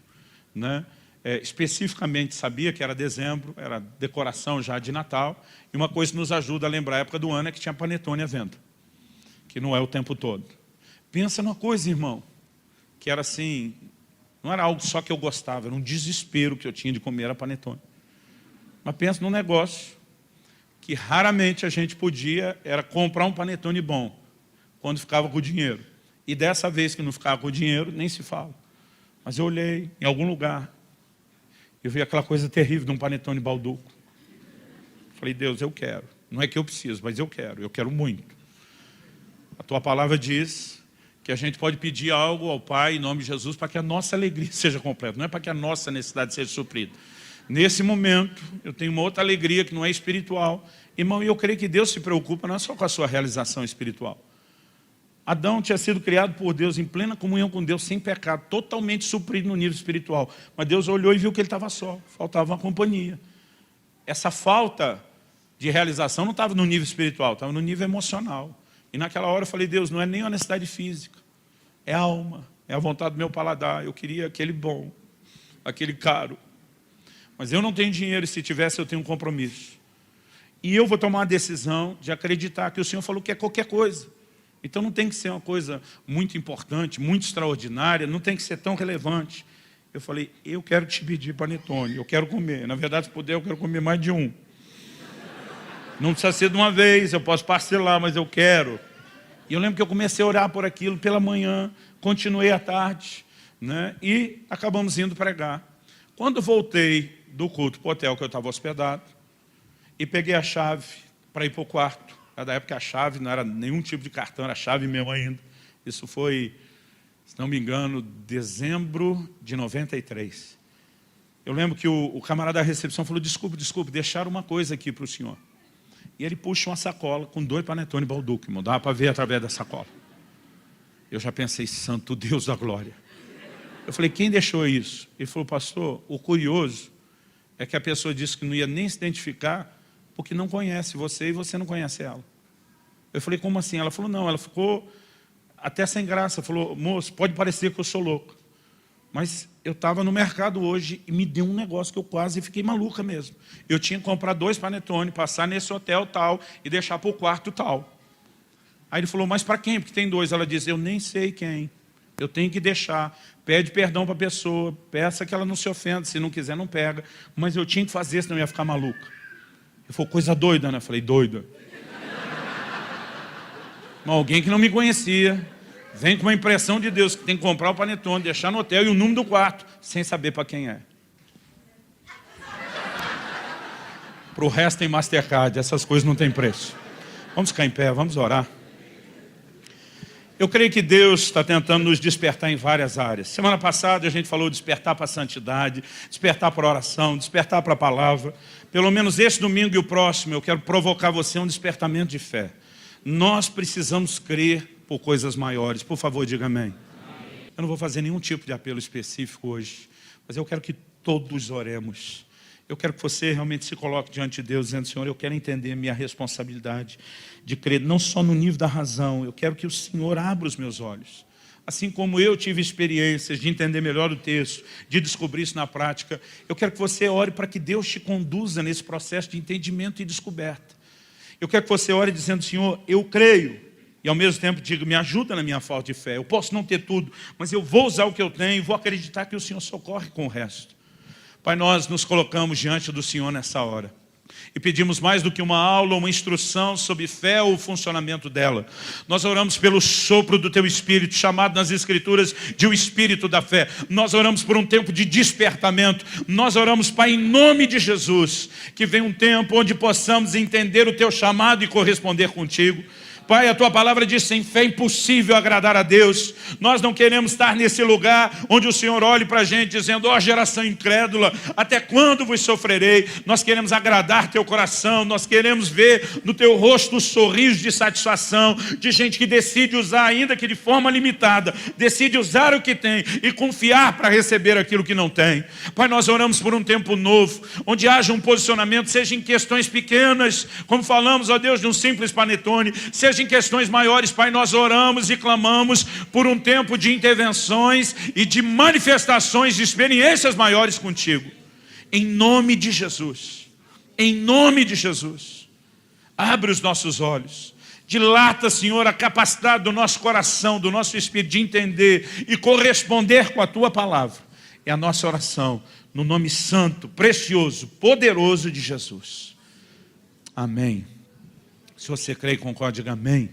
né? Especificamente sabia que era dezembro, era decoração já de Natal, e uma coisa que nos ajuda a lembrar a época do ano é que tinha panetone à venda, que não é o tempo todo. Pensa numa coisa, irmão, que era assim, não era algo só que eu gostava, era um desespero que eu tinha de comer a panetone. Mas pensa num negócio que raramente a gente podia, era comprar um panetone bom, quando ficava com o dinheiro. E dessa vez que não ficava com o dinheiro, nem se fala. Mas eu olhei em algum lugar, eu vi aquela coisa terrível de um panetone balduco. Falei, Deus, eu quero. Não é que eu preciso, mas eu quero muito. A tua palavra diz que a gente pode pedir algo ao Pai, em nome de Jesus, para que a nossa alegria seja completa. Não é para que a nossa necessidade seja suprida. Nesse momento, eu tenho uma outra alegria que não é espiritual. Irmão, e eu creio que Deus se preocupa não é só com a sua realização espiritual. Adão tinha sido criado por Deus em plena comunhão com Deus, sem pecado, totalmente suprido no nível espiritual. Mas Deus olhou e viu que ele estava só, faltava uma companhia. Essa falta de realização não estava no nível espiritual, estava no nível emocional. E naquela hora eu falei, Deus, não é nem uma necessidade física, é a alma, é a vontade do meu paladar. Eu queria aquele bom, aquele caro. Mas eu não tenho dinheiro, e se tivesse eu tenho um compromisso. E eu vou tomar uma decisão de acreditar que o Senhor falou que é qualquer coisa. Então não tem que ser uma coisa muito importante, muito extraordinária, não tem que ser tão relevante. Eu falei, eu quero te pedir panetone, eu quero comer. Na verdade, se puder, eu quero comer mais de um. Não precisa ser de uma vez, eu posso parcelar, mas eu quero. E eu lembro que eu comecei a orar por aquilo pela manhã, continuei à tarde, né, e acabamos indo pregar. Quando voltei do culto para o hotel que eu estava hospedado, e peguei a chave para ir para o quarto. Da época a chave não era nenhum tipo de cartão, era chave mesmo ainda. Isso foi, se não me engano, dezembro de 93. Eu lembro que o camarada da recepção falou, desculpe, deixaram uma coisa aqui para o senhor. E ele puxa uma sacola com 2 panetone balduco, irmão, dava para ver através da sacola. Eu já pensei, santo Deus da glória. Eu falei, quem deixou isso? Ele falou, pastor, o curioso é que a pessoa disse que não ia nem se identificar porque não conhece você e você não conhece ela. Eu falei, como assim? Ela falou, não, ela ficou até sem graça. Falou, moço, pode parecer que eu sou louco, mas eu estava no mercado hoje e me deu um negócio que eu quase fiquei maluca mesmo. Eu tinha que comprar 2 panetone, passar nesse hotel tal e deixar para o quarto tal. Aí ele falou, mas para quem? Porque tem 2. Ela disse, eu nem sei quem. Eu tenho que deixar. Pede perdão para a pessoa, peça que ela não se ofenda, se não quiser não pega. Mas eu tinha que fazer, senão eu ia ficar maluca. Ele falou, coisa doida, né? Eu falei, doida. Mas alguém que não me conhecia, vem com uma impressão de Deus, que tem que comprar o panetone, deixar no hotel e o número do quarto, sem saber para quem é. Para o resto tem Mastercard, essas coisas não têm preço. Vamos ficar em pé, vamos orar. Eu creio que Deus está tentando nos despertar em várias áreas. Semana passada a gente falou de despertar para a santidade, despertar para a oração, despertar para a palavra. Pelo menos esse domingo e o próximo eu quero provocar você a um despertamento de fé. Nós precisamos crer por coisas maiores. Por favor, diga amém. Eu não vou fazer nenhum tipo de apelo específico hoje, mas eu quero que todos oremos. Eu quero que você realmente se coloque diante de Deus, dizendo, Senhor, eu quero entender minha responsabilidade de crer, não só no nível da razão, eu quero que o Senhor abra os meus olhos. Assim como eu tive experiências de entender melhor o texto, de descobrir isso na prática, eu quero que você ore para que Deus te conduza nesse processo de entendimento e descoberta. Eu quero que você ore dizendo, Senhor, eu creio, e ao mesmo tempo digo, me ajuda na minha falta de fé. Eu posso não ter tudo, mas eu vou usar o que eu tenho e vou acreditar que o Senhor socorre com o resto. Pai, nós nos colocamos diante do Senhor nessa hora e pedimos mais do que uma aula, uma instrução sobre fé ou o funcionamento dela. Nós oramos pelo sopro do Teu Espírito, chamado nas Escrituras de o Espírito da fé. Nós oramos por um tempo de despertamento. Nós oramos, Pai, em nome de Jesus, que venha um tempo onde possamos entender o Teu chamado e corresponder contigo. Pai, a Tua palavra diz, sem fé é impossível agradar a Deus. Nós não queremos estar nesse lugar onde o Senhor olhe para a gente dizendo, ó geração incrédula, até quando vos sofrerei? Nós queremos agradar Teu coração, nós queremos ver no Teu rosto os sorrisos de satisfação, de gente que decide usar, ainda que de forma limitada, decide usar o que tem e confiar para receber aquilo que não tem. Pai, nós oramos por um tempo novo, onde haja um posicionamento, seja em questões pequenas, como falamos, ó Deus, de um simples panetone, seja em questões maiores, Pai, nós oramos e clamamos por um tempo de intervenções e de manifestações de experiências maiores contigo. Em nome de Jesus. Em nome de Jesus. Abre os nossos olhos. Dilata, Senhor, a capacidade do nosso coração, do nosso espírito de entender e corresponder com a Tua palavra. É a nossa oração, no nome santo, precioso, poderoso de Jesus. Amém. Se você crê e concorda, diga amém.